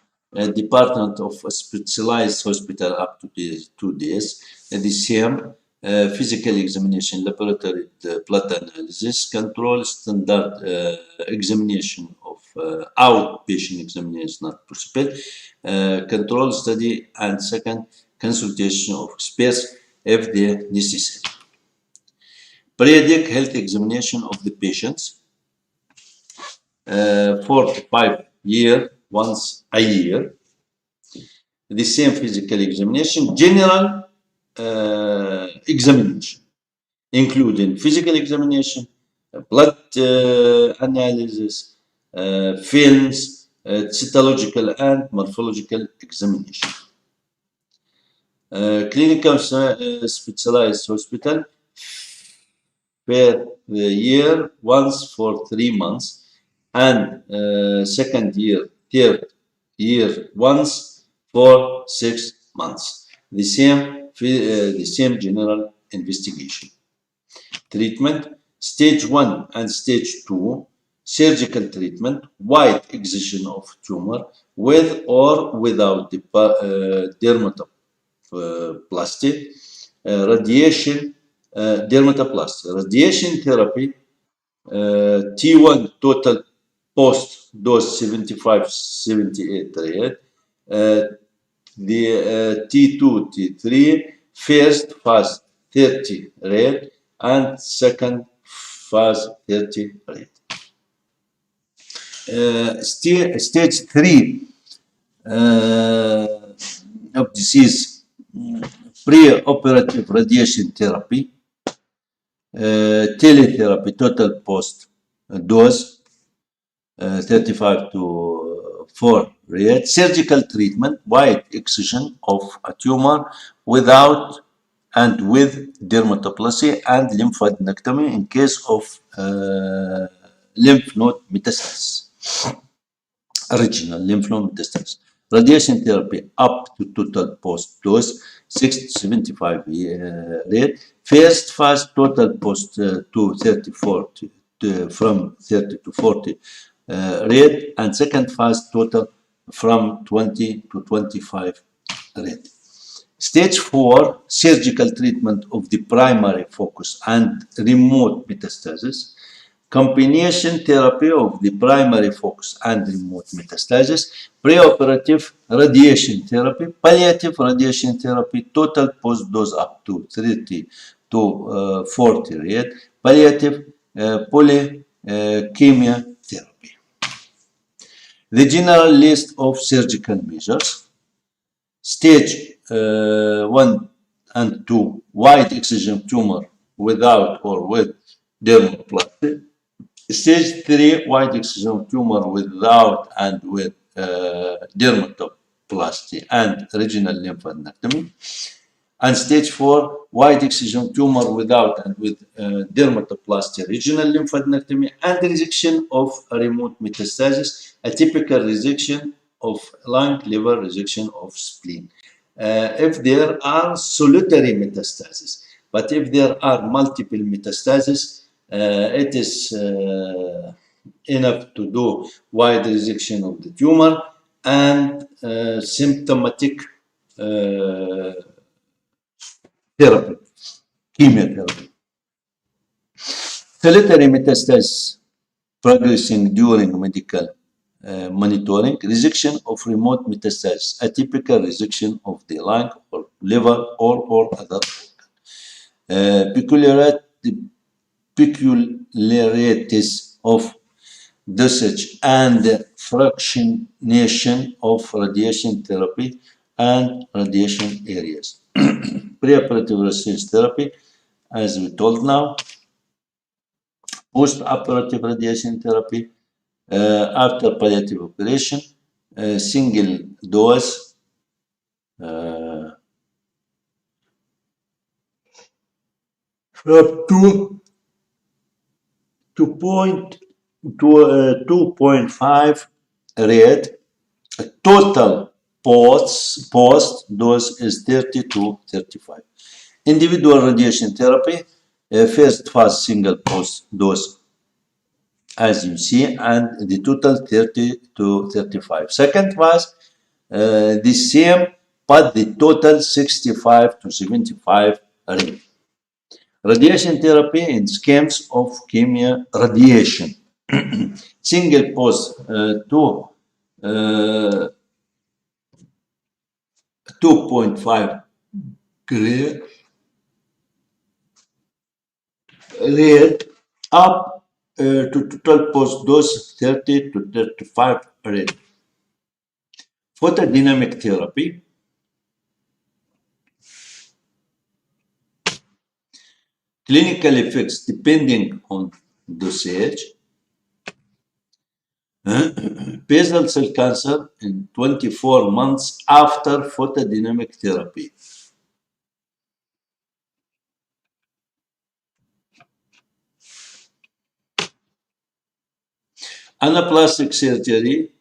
department of a specialized hospital up to 2 days. The same physical examination, laboratory blood analysis, control standard examination of outpatient examination not possible, control study, and second consultation of experts if they necessary. Periodic health examination of the patients, 4 to 5 years, once a year. The same physical examination, general examination, including physical examination, blood analysis, films, cytological and morphological examination. Clinical specialized hospital per year once for 3 months, and second year, third year once for 6 months. The same general investigation. Treatment, stage 1 and stage 2, surgical treatment, wide excision of tumor with or without the dermatoplasty, radiation, dermatoplasty, radiation therapy, T1 total post dose 75-78 rate, the T2, T3 first phase 30 rate and second phase 30 rate. Stage 3 of disease, pre-operative radiation therapy, teletherapy total post dose 35 to 4 rate, surgical treatment, wide excision of a tumor without and with dermatoplasty and lymphadenectomy in case of lymph node metastasis, original lymph node metastasis. Radiation therapy up to total post dose 6 to 75 rate. First phase total post to 34 from 30 to 40 rate, and second phase total from 20 to 25 rate. Stage 4, surgical treatment of the primary focus and remote metastasis. Combination therapy of the primary focus and remote metastasis. Preoperative radiation therapy, palliative radiation therapy, total post dose up to 30 to 40 rate. Palliative polychemia therapy. The general list of surgical measures. Stage 1 and 2, wide excision tumor without or with dermoplasty. Stage 3, wide excision tumor without and with dermatoplasty and regional lymphadenectomy. And stage 4, wide excision tumor without and with dermatoplasty, regional lymphadenectomy, and resection of remote metastasis, a typical resection of lung, liver, resection of spleen. If there are solitary metastases, but if there are multiple metastases, it is enough to do wide resection of the tumor and symptomatic uh, therapy, chemotherapy. Solitary metastasis progressing during medical monitoring, resection of remote metastasis, atypical resection of the lung or liver or other peculiarities of dosage and fractionation of radiation therapy and radiation areas. Preoperative radiation therapy, as we told now, post-operative radiation therapy, after palliative operation, single dose, up to 2.5 rate. Total post dose is 30 to 35. Individual radiation therapy, first phase single post dose, as you see, and the total 30 to 35. Second phase, the same, but the total 65 to 75 rate. Radiation therapy in schemes of chemo radiation. Single post to 2.5 rate up to total post dose 30 to 35 rate. Photodynamic therapy, clinical effects depending on dosage. Basal cell cancer in 24 months after photodynamic therapy. Anaplastic surgery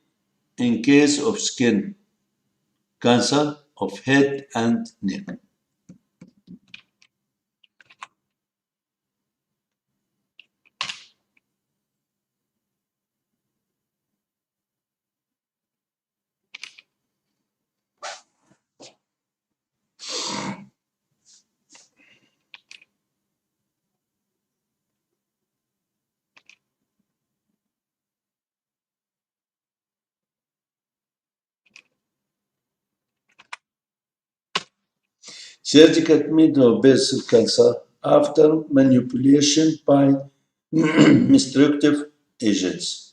in case of skin cancer of head and neck. Surgical treatment of basal cancer after manipulation by destructive agents.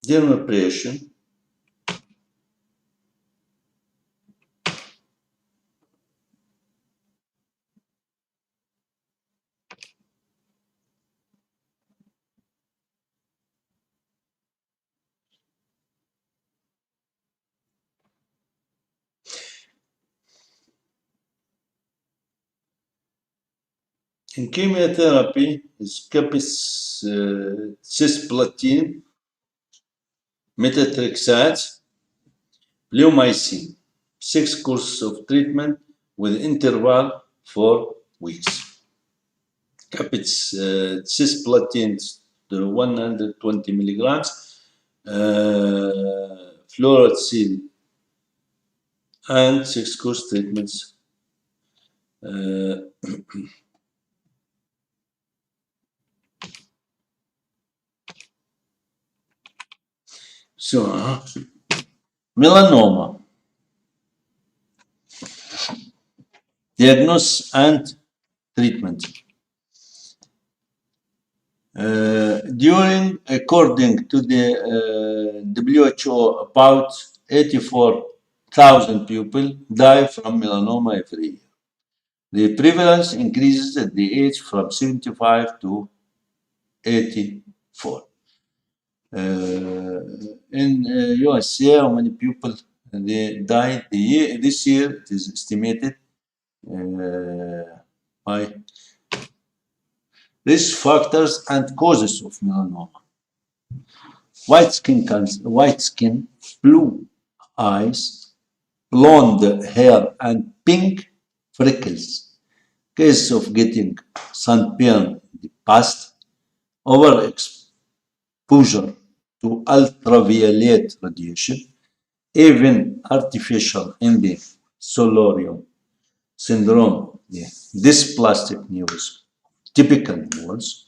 Dermabrasion, in chemotherapy is cisplatin, methotrexate, bleomycin. 6 courses of treatment with interval 4 weeks. Cisplatin, the 120 milligrams, fluorouracil, and 6 course treatments. So, melanoma, diagnosis and treatment. According to the WHO, about 84,000 people die from melanoma every year. The prevalence increases at the age from 75 to 80 In USA, how many people they died this year? It is estimated by risk factors and causes of melanoma. White skin, blue eyes, blonde hair, and pink freckles. Cases of getting sunburn in the past, overexposure to ultraviolet radiation, even artificial in the solarium syndrome, dysplastic nerves, typical moles,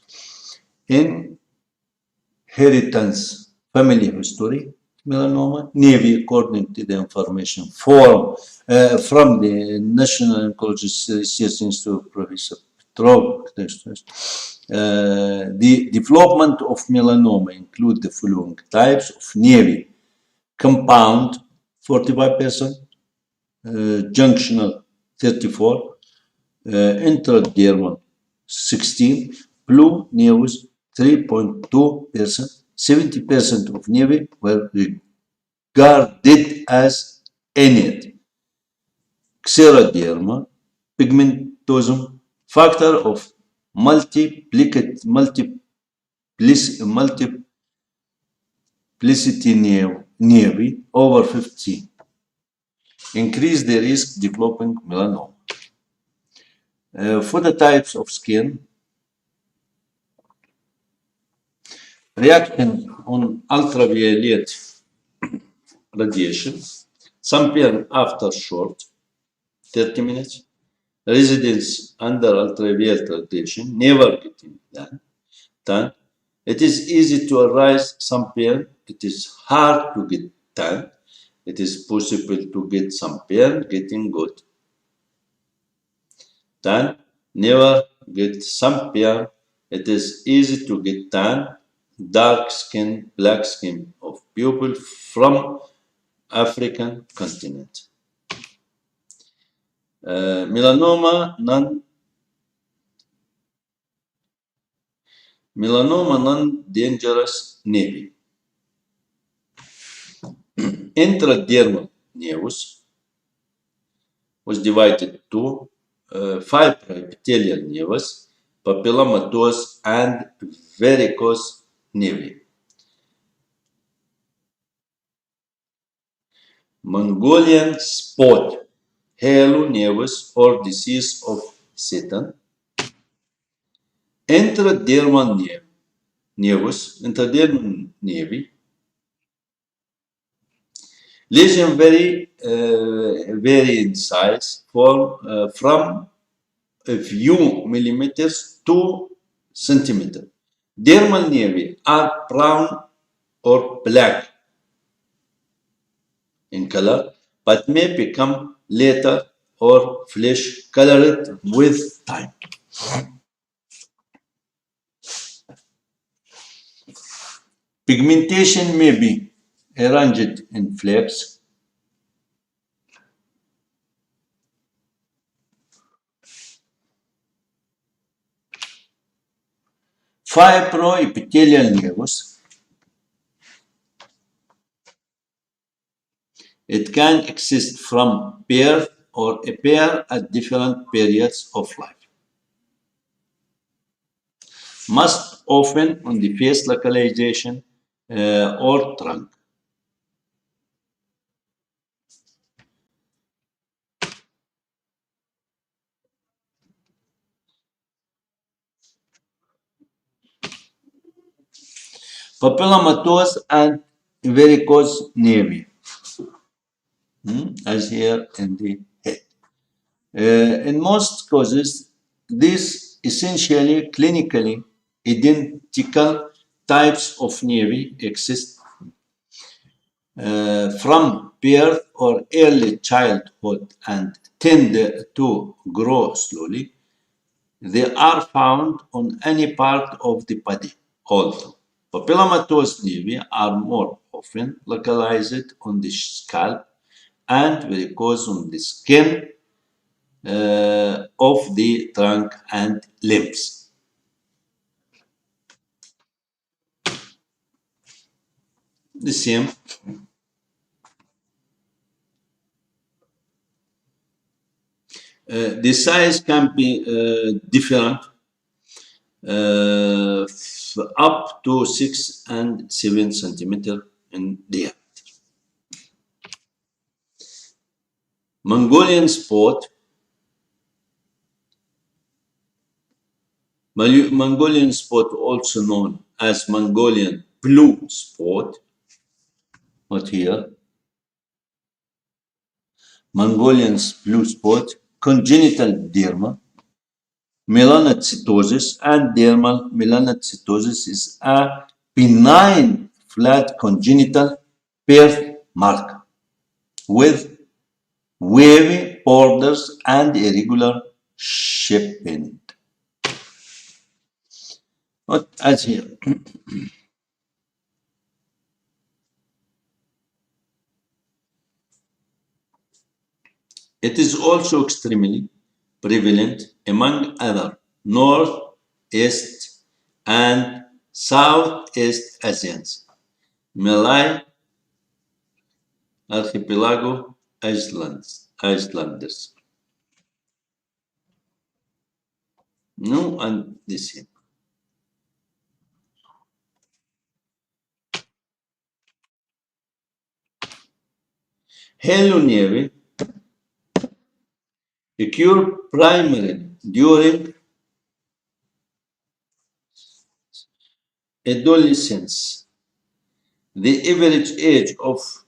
inheritance, family history, melanoma, Navy, according to the information from the National Oncology Research Institute, Professor Petrov. The development of melanoma include the following types of Navy: compound, 45%, junctional, 34, intradermal, 16, blue nevus, 3.2%, 70% of nevi were regarded as innate. Xeroderma, pigmentosum, factor of multiplicity nevi over 50, increase the risk developing melanoma. For the types of skin, reaction on ultraviolet radiation, sunburn after short, 30 minutes, residence under ultraviolet radiation, never getting done. It is easy to arise sunburn. It is hard to get tan. It is possible to get sunburn, getting good. Tan, never get sunburn. It is easy to get tan, dark skin, black skin of people from African continent. Melanoma non-dangerous nevi. Intradermal nevus was divided to fibroepithelial nevus, papillomatous, and varicose nevi. Mongolian spot, halo nevus or disease of Satan. Intradermal nevi. Lesion vary in size from a few millimeters to centimeter. Dermal nevi are brown or black in color, but may become later or flesh colored with time. Pigmentation may be arranged in flaps, fibroepithelial nevus. It can exist from birth or appear at different periods of life. Most often on the face localization or trunk. Papillomatous and varicose nevi, as here in the head. In most cases, these essentially clinically identical types of nevi exist from birth or early childhood and tend to grow slowly. They are found on any part of the body. Also, papillomatous nevi are more often localized on the scalp and varicose on the skin of the trunk and limbs. the same. The size can be different, up to 6 and 7 centimeter in diameter. Mongolian spot. Mongolian spot, also known as Mongolian blue spot. What here? Mongolian blue spot, congenital derma, melanocytosis, and dermal melanocytosis is a benign flat congenital birthmark with wavy borders and irregular shaping. Not as here. It is also extremely prevalent among other North, East, and Southeast Asians, Malay Archipelago Islanders. No, and the same. Hello Navy occur primarily during adolescence. The average age of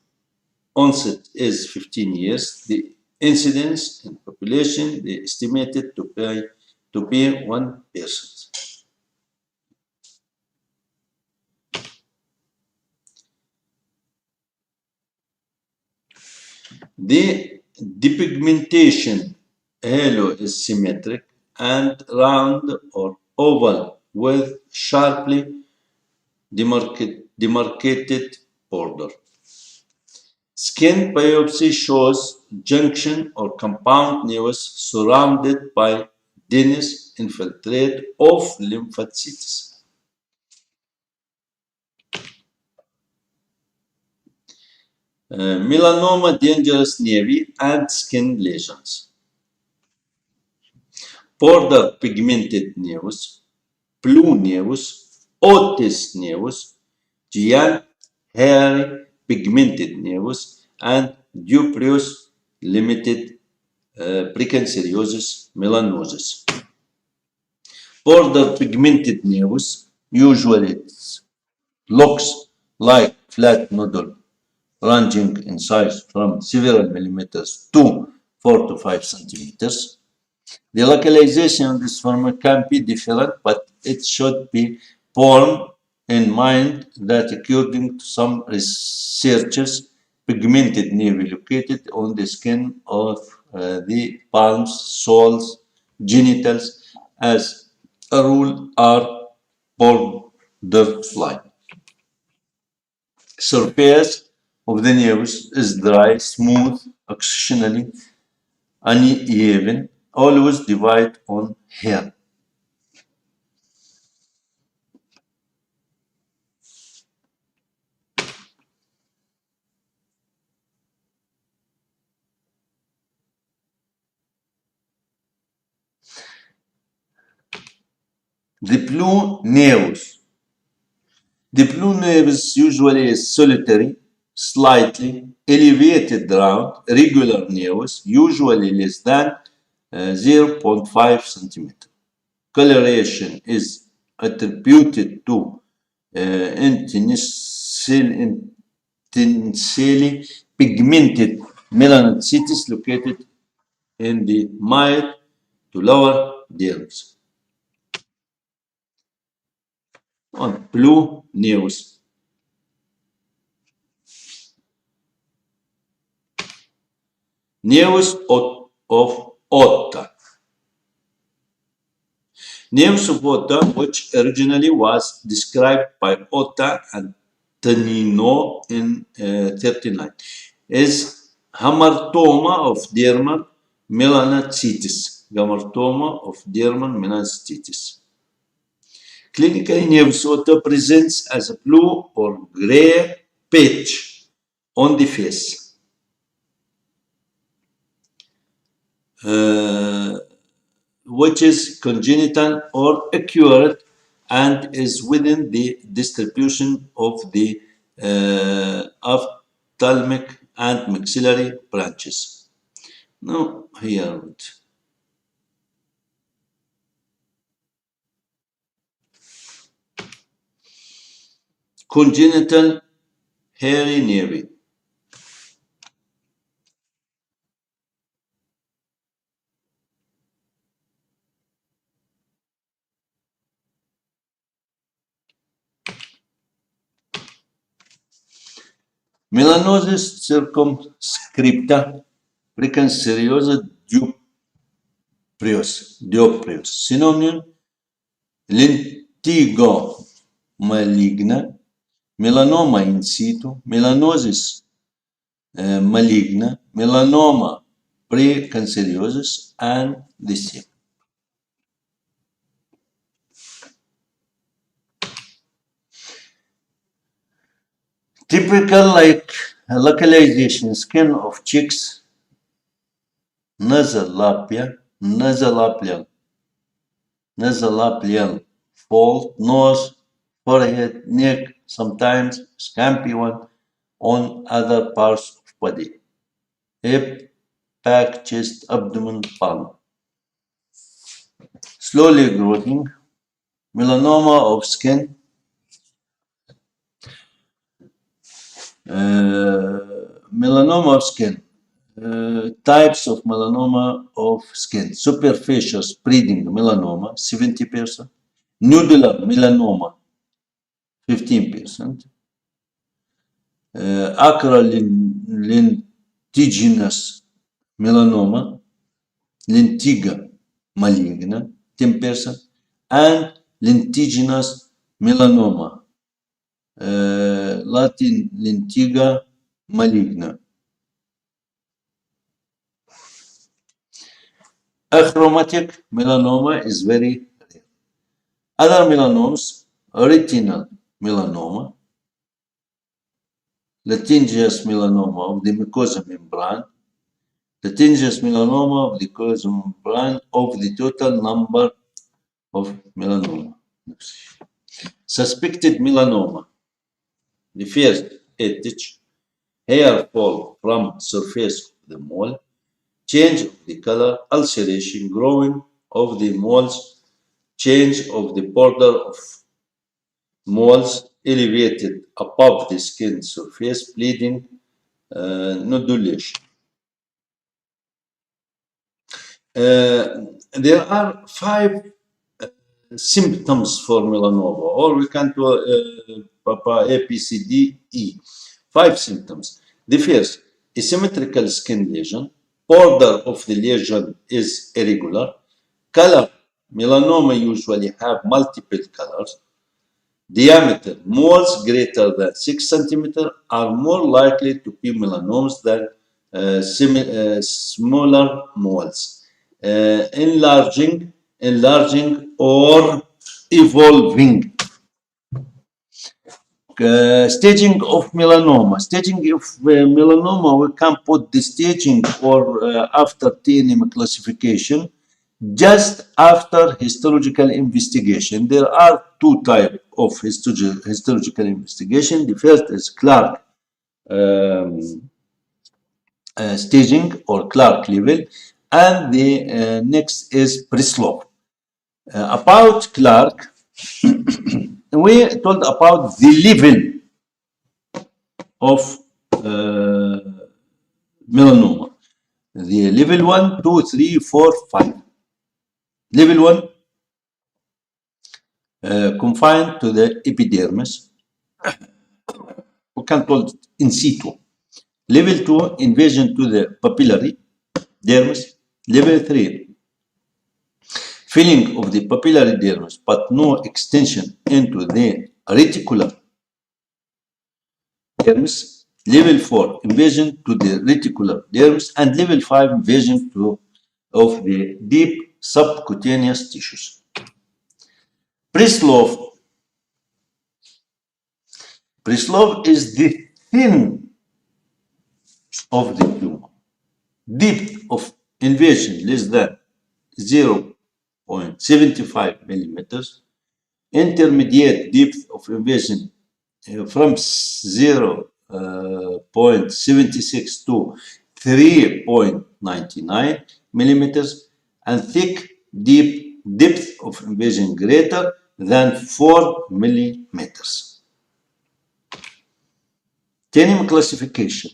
onset is 15 years. The incidence in population they estimated to be 1%. The depigmentation halo is symmetric and round or oval with sharply demarcated border. Skin biopsy shows junction or compound nevus surrounded by dense infiltrate of lymphocytes. Melanoma, dangerous nevus, and skin lesions. Border pigmented nevus, blue nevus, otis nevus, giant hairy pigmented nevus, and dubious limited precanceriosis melanosis. Border pigmented nevus usually looks like flat noodle ranging in size from several millimeters to 4 to 5 centimeters. The localization of this form can be different, but it should be borne in mind that according to some researchers, pigmented nevi located on the skin of the palms, soles, genitals, as a rule, are borderline. Surface of the nerves is dry, smooth, occasionally uneven, always divide on hair. The blue nerves. The blue nerves usually is solitary, slightly elevated round, regular nerves, usually less than 0.5 centimeter. Coloration is attributed to intensely pigmented melanocytes located in the mid to lower derms. On blue news. News of Otta. News of Otta, which originally was described by Otta and Tonino in 39, is hamartoma of dermal melanocytes. Hamartoma of dermal melanocytes. Clinically, Neves Otta presents as a blue or gray patch on the face, which is congenital or acquired and is within the distribution of the ophthalmic and maxillary branches. Now, here, congenital hairy nerve. Melanosis circumscripta precanceriosa dioptrios. Synonym: lentigo maligna, melanoma in situ, melanosis maligna, melanoma precanceriosus, and the same. Typical localization: skin of cheeks, nasolabial fold, nose, forehead, neck, sometimes scampy one on other parts of body, hip, back, chest, abdomen, palm. Slowly growing, melanoma of skin, melanoma of skin. Types of melanoma of skin: superficial spreading melanoma 70%, nodular melanoma 15%, acral lentiginous melanoma, lentiga maligna 10%, and lentiginous melanoma, Latin lentiga maligna. Achromatic melanoma is very rare. Other melanomas: retinal melanoma, lentiginous melanoma of the mucosa membrane, lentiginous melanoma of the mucosa membrane of the total number of melanoma. Suspected melanoma: the first itch, hair fall from surface of the mole, change of the color, ulceration, growing of the moles, change of the border of moles elevated above the skin surface, bleeding, nodulation. There are 5 symptoms for melanoma, or we can do A, B, C, D, E. 5 symptoms. The first, asymmetrical skin lesion. Border of the lesion is irregular. Color: melanoma usually have multiple colors. Diameter: moles greater than 6 cm are more likely to be melanomas than smaller moles. Enlarging or evolving. Staging of melanoma. Staging of melanoma, we can put the staging or after TNM classification, just after histological investigation. There are 2 types of histological investigation. The first is Clark staging or Clark level, and the next is Breslov. About Clark, we told about the level of melanoma. The level 1, 2, 3, 4, 5. Level 1 confined to the epidermis. We can call it in situ. Level 2, invasion to the papillary dermis. Level 3, filling of the papillary dermis, but no extension into the reticular dermis. Level 4, invasion to the reticular dermis, and level 5, invasion of the deep subcutaneous tissues. Breslov is the thin of the tumor, depth of invasion less than 0.75 millimeters, intermediate depth of invasion from 0.76 to 3.99 millimeters, and thick deep depth of invasion greater than 4 millimeters. Tenem classification.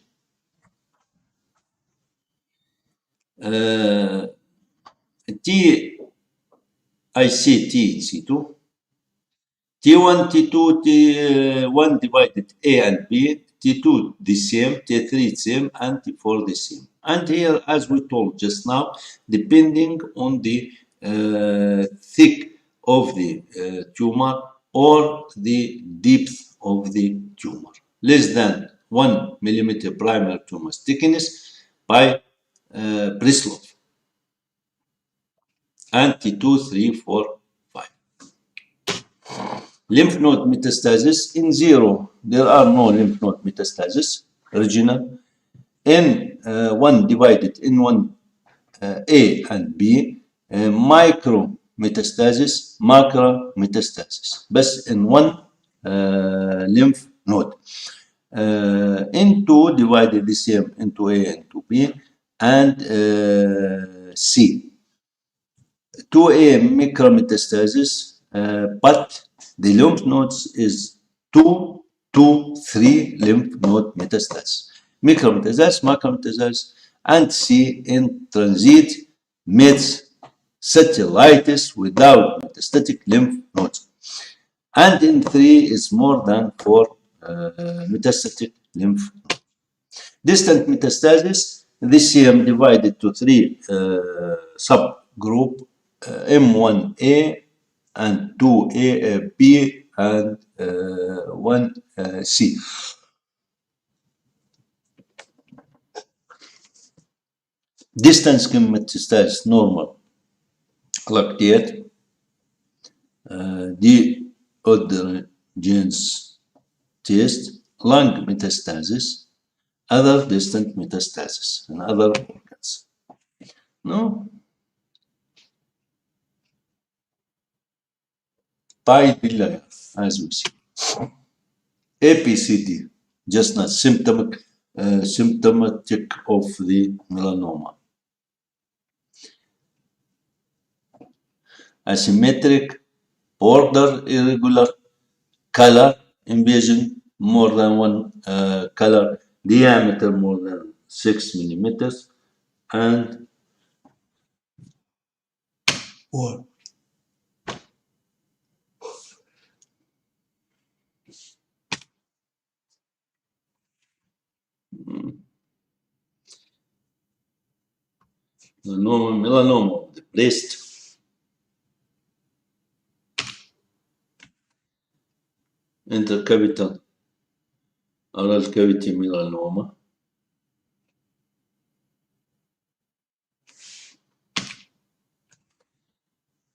TICT-C2, T1, T2, T1 divided A and B, T2 the same, T3 the same, and T4 the same. And here, as we told just now, depending on the thick of the tumor or the depth of the tumor. Less than 1 millimeter primary tumor thickness by Breslov. And T2, 3, 4, 5. Lymph node metastasis in 0. There are no lymph node metastasis, regional. In 1 divided in 1 A and B, micro metastasis, macro metastasis. بس in 1 lymph node. In 2 divided the same into A and 2B and C. 2A micrometastasis, but the lymph nodes is 2 to 3 lymph node metastasis. Micrometastasis, macrometastasis, and C in transit satellitis without metastatic lymph nodes. And in 3 is more than 4 metastatic lymph nodes. Distant metastasis, the same divided to 3 subgroup, M1A and 2A, B and 1C. Distant skin metastasis normal lactate, deodogens test, lung metastasis, other distant metastasis and other organs. No? Tied layer, as we see. APCD, just not symptomatic of the melanoma. Asymmetric, border irregular, color invasion more than one color, diameter more than 6 millimeters, and or melanoma of the breast, intercapital oral cavity melanoma,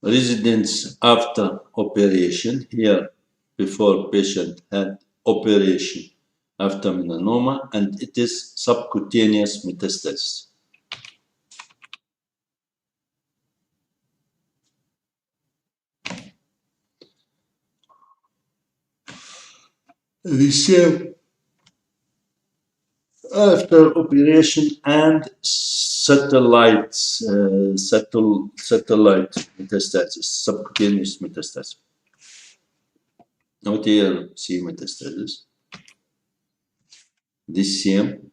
residence after operation, here before patient had operation after melanoma, and it is subcutaneous metastasis. The same after operation and satellite metastasis, subcutaneous metastasis. Not here, see metastasis. The same.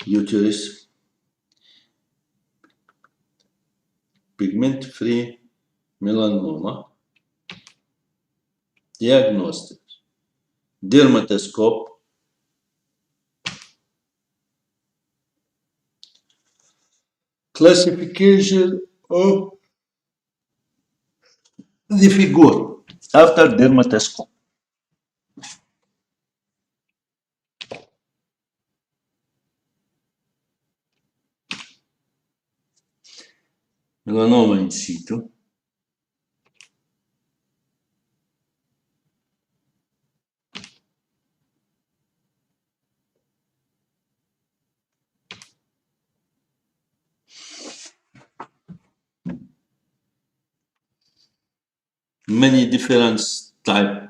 Uterus, pigment-free melanoma, diagnostics, dermatoscope, classification of the figure after dermatoscope. melanoma in situ, many different type.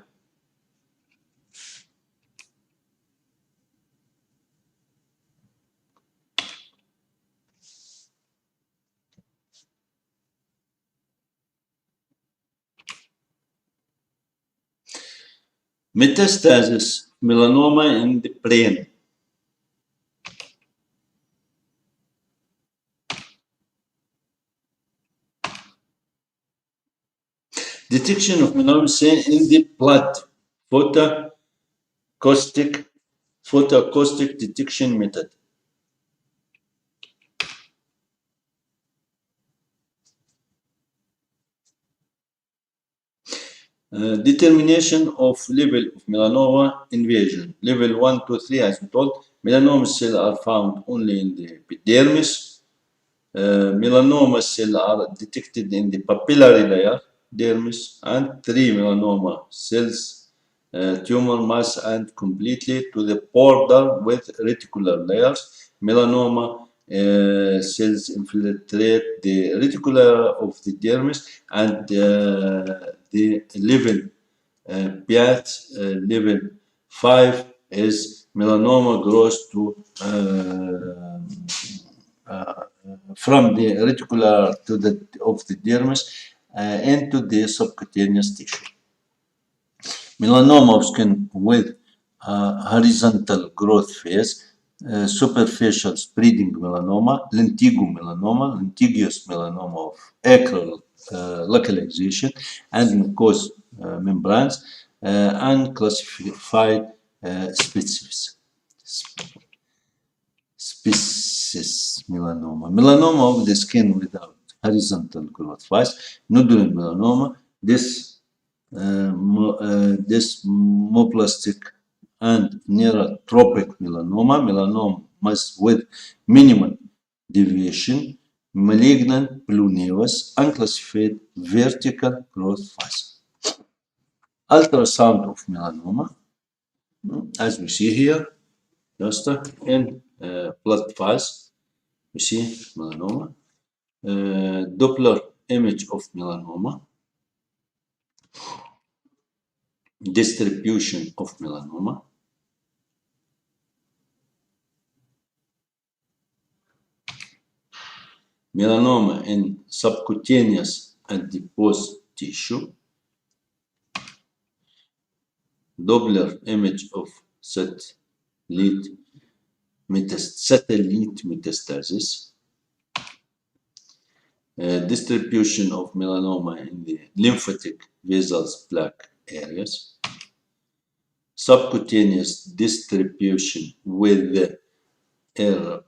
Metastasis, melanoma in the brain. Detection of melanoma in the blood. Photoacoustic, photoacoustic detection method. Determination of level of melanoma invasion. Level 1 to 3, as we told, melanoma cells are found only in the epidermis. Melanoma cells are detected in the papillary layer, dermis, and 3 melanoma cells, tumor mass, and completely to the border with reticular layers. Melanoma cells infiltrate the reticular of the dermis and the level level 5 is melanoma grows to from the reticular to the of the dermis into the subcutaneous tissue. Melanoma of skin with horizontal growth phase, superficial spreading melanoma, lentigious melanoma of acral localization, and mucous membranes, unclassified species. Species melanoma. Melanoma of the skin without horizontal growth phase, nodular melanoma. This moplastic and neurotropic melanoma, melanomas with minimal deviation, malignant blue nevus, unclassified vertical growth phase. Ultrasound of melanoma, as we see here, just in blood phase, we see melanoma. Doppler image of melanoma, distribution of melanoma, melanoma in subcutaneous adipose tissue, Doppler image of satellite metastasis, distribution of melanoma in the lymphatic vessels plaque areas, subcutaneous distribution with the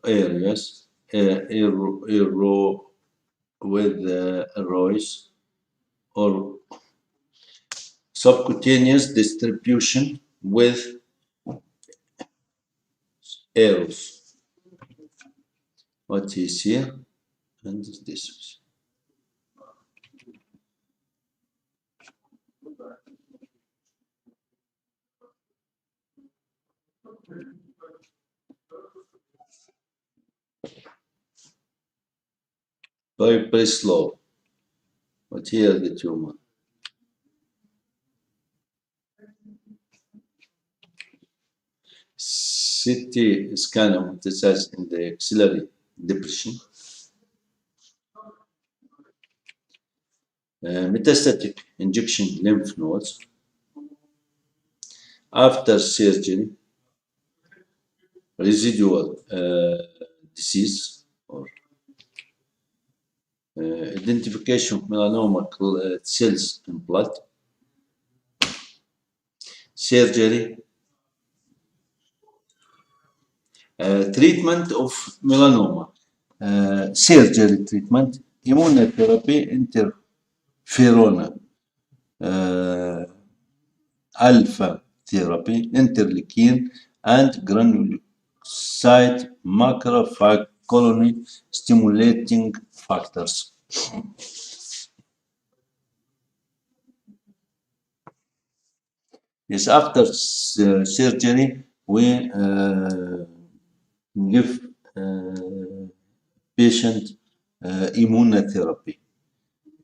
areas with arroys or subcutaneous distribution with arrows. What is here and this. Very slow. But here the tumor. CT scan of metastasis in the axillary depression. Metastatic injection lymph nodes. After surgery, residual disease or identification of melanoma cells in blood. Surgery. Treatment of melanoma. Surgery treatment, immunotherapy, interferon alpha therapy, interleukin, and granulocyte macrophage colony stimulating factors. Yes, after surgery, we give patient immunotherapy.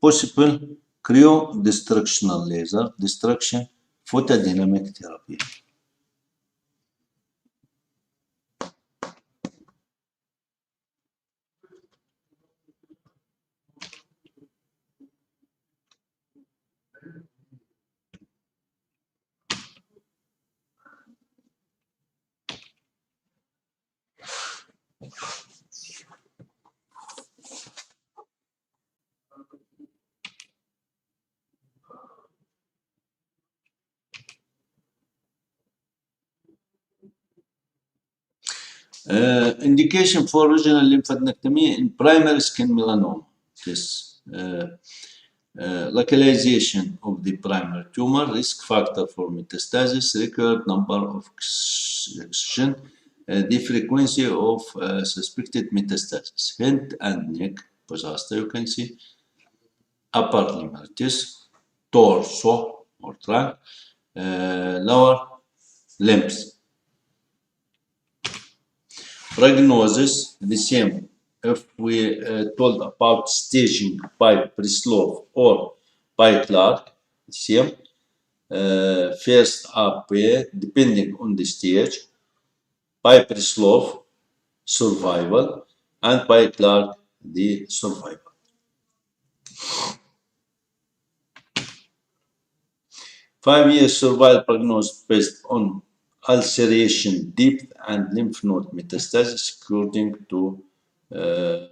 Possible cryo-destructional laser destruction photodynamic therapy. Indication for regional lymphadenectomy in primary skin melanoma. This localization of the primary tumor, risk factor for metastasis, required number of excision, the frequency of suspected metastasis, head and neck, posaster, you can see, upper limb, torso or trunk, lower limbs. Prognosis, the same. If we told about staging by Prislov or by Clark, the same. First up, depending on the stage, by Prislov, survival, and by Clark, the survival. 5 year survival prognosis based on ulceration depth and lymph node metastasis according to uh,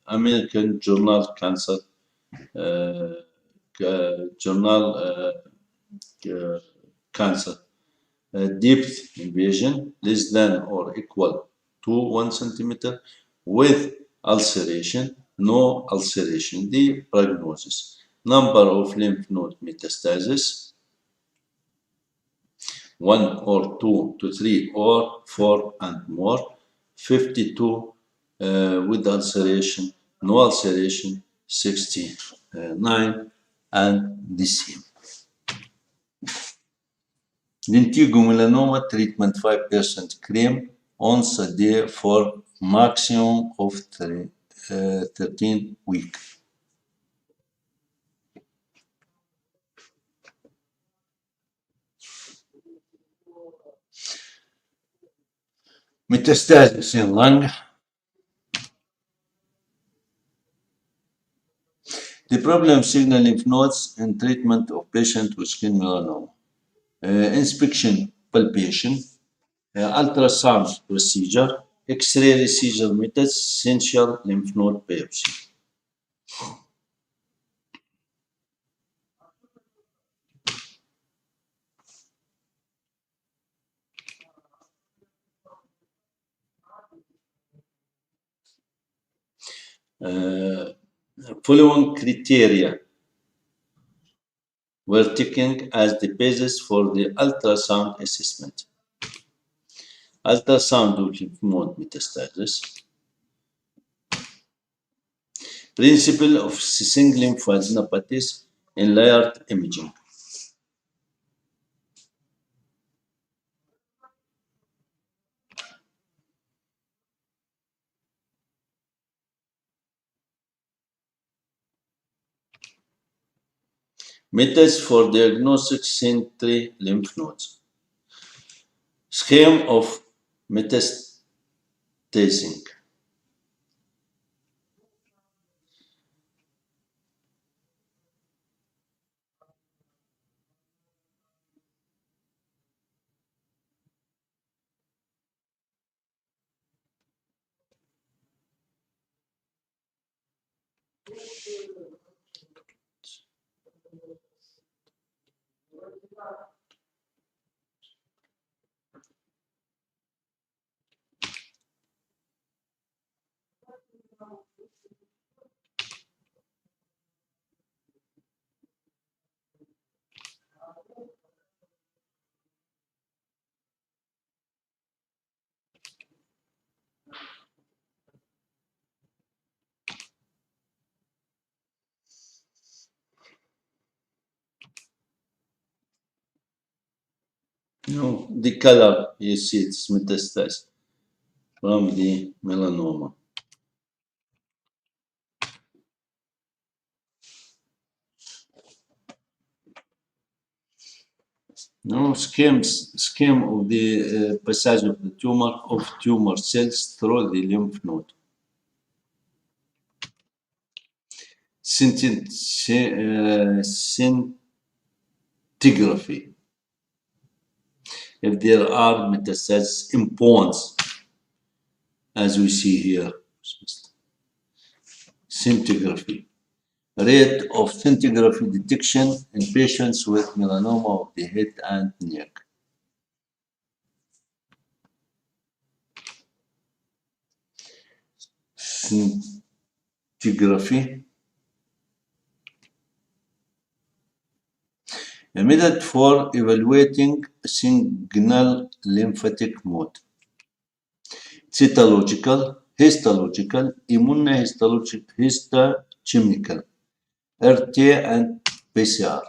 American Journal Cancer uh, Journal Cancer. Depth invasion less than or equal to 1 centimeter with ulceration, no ulceration. The prognosis. Number of lymph node metastasis 1 or 2 to 3 or 4 and more. 52 with ulceration, no ulceration, 69 and the same. Lentigo melanoma treatment 5% cream once a day for maximum of 13 weeks. Metastasis in lung. The problem signal lymph nodes in treatment of patient with skin melanoma. Inspection, palpation, ultrasound procedure, X-ray procedure methods, essential lymph node biopsy. Following criteria were taken as the basis for the ultrasound assessment. Ultrasound of lymph node metastasis, principle of assessing lymphadenopathies in layered imaging. Methods for diagnostic central lymph nodes. Scheme of metastasing. No, the color you see it's metastasized from the melanoma. No scheme of the passage of the tumor cells through the lymph node. Scintigraphy. If there are metastases in bones, as we see here, scintigraphy. Rate of scintigraphy detection in patients with melanoma of the head and neck. Scintigraphy. A method for evaluating signal lymphatic mode. Cytological, histological, histochemical, RT and PCR.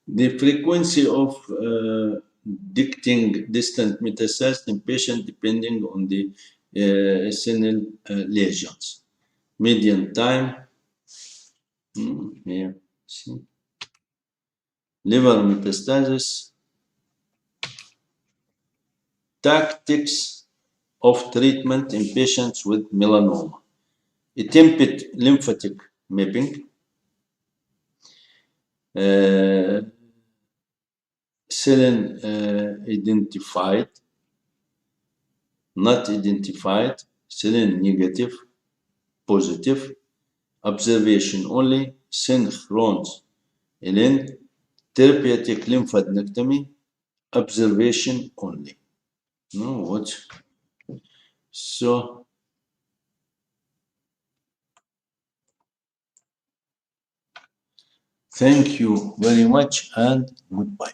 The frequency of detecting distant metastasis in patients depending on the senile lesions. Median time, here, see. Liver metastasis, tactics of treatment in patients with melanoma. Attempted lymphatic mapping, seline identified, not identified, seline negative, positive, observation only, synchronous, Elen, therapeutic lymphadenectomy, observation only. No, what? So, thank you very much and goodbye.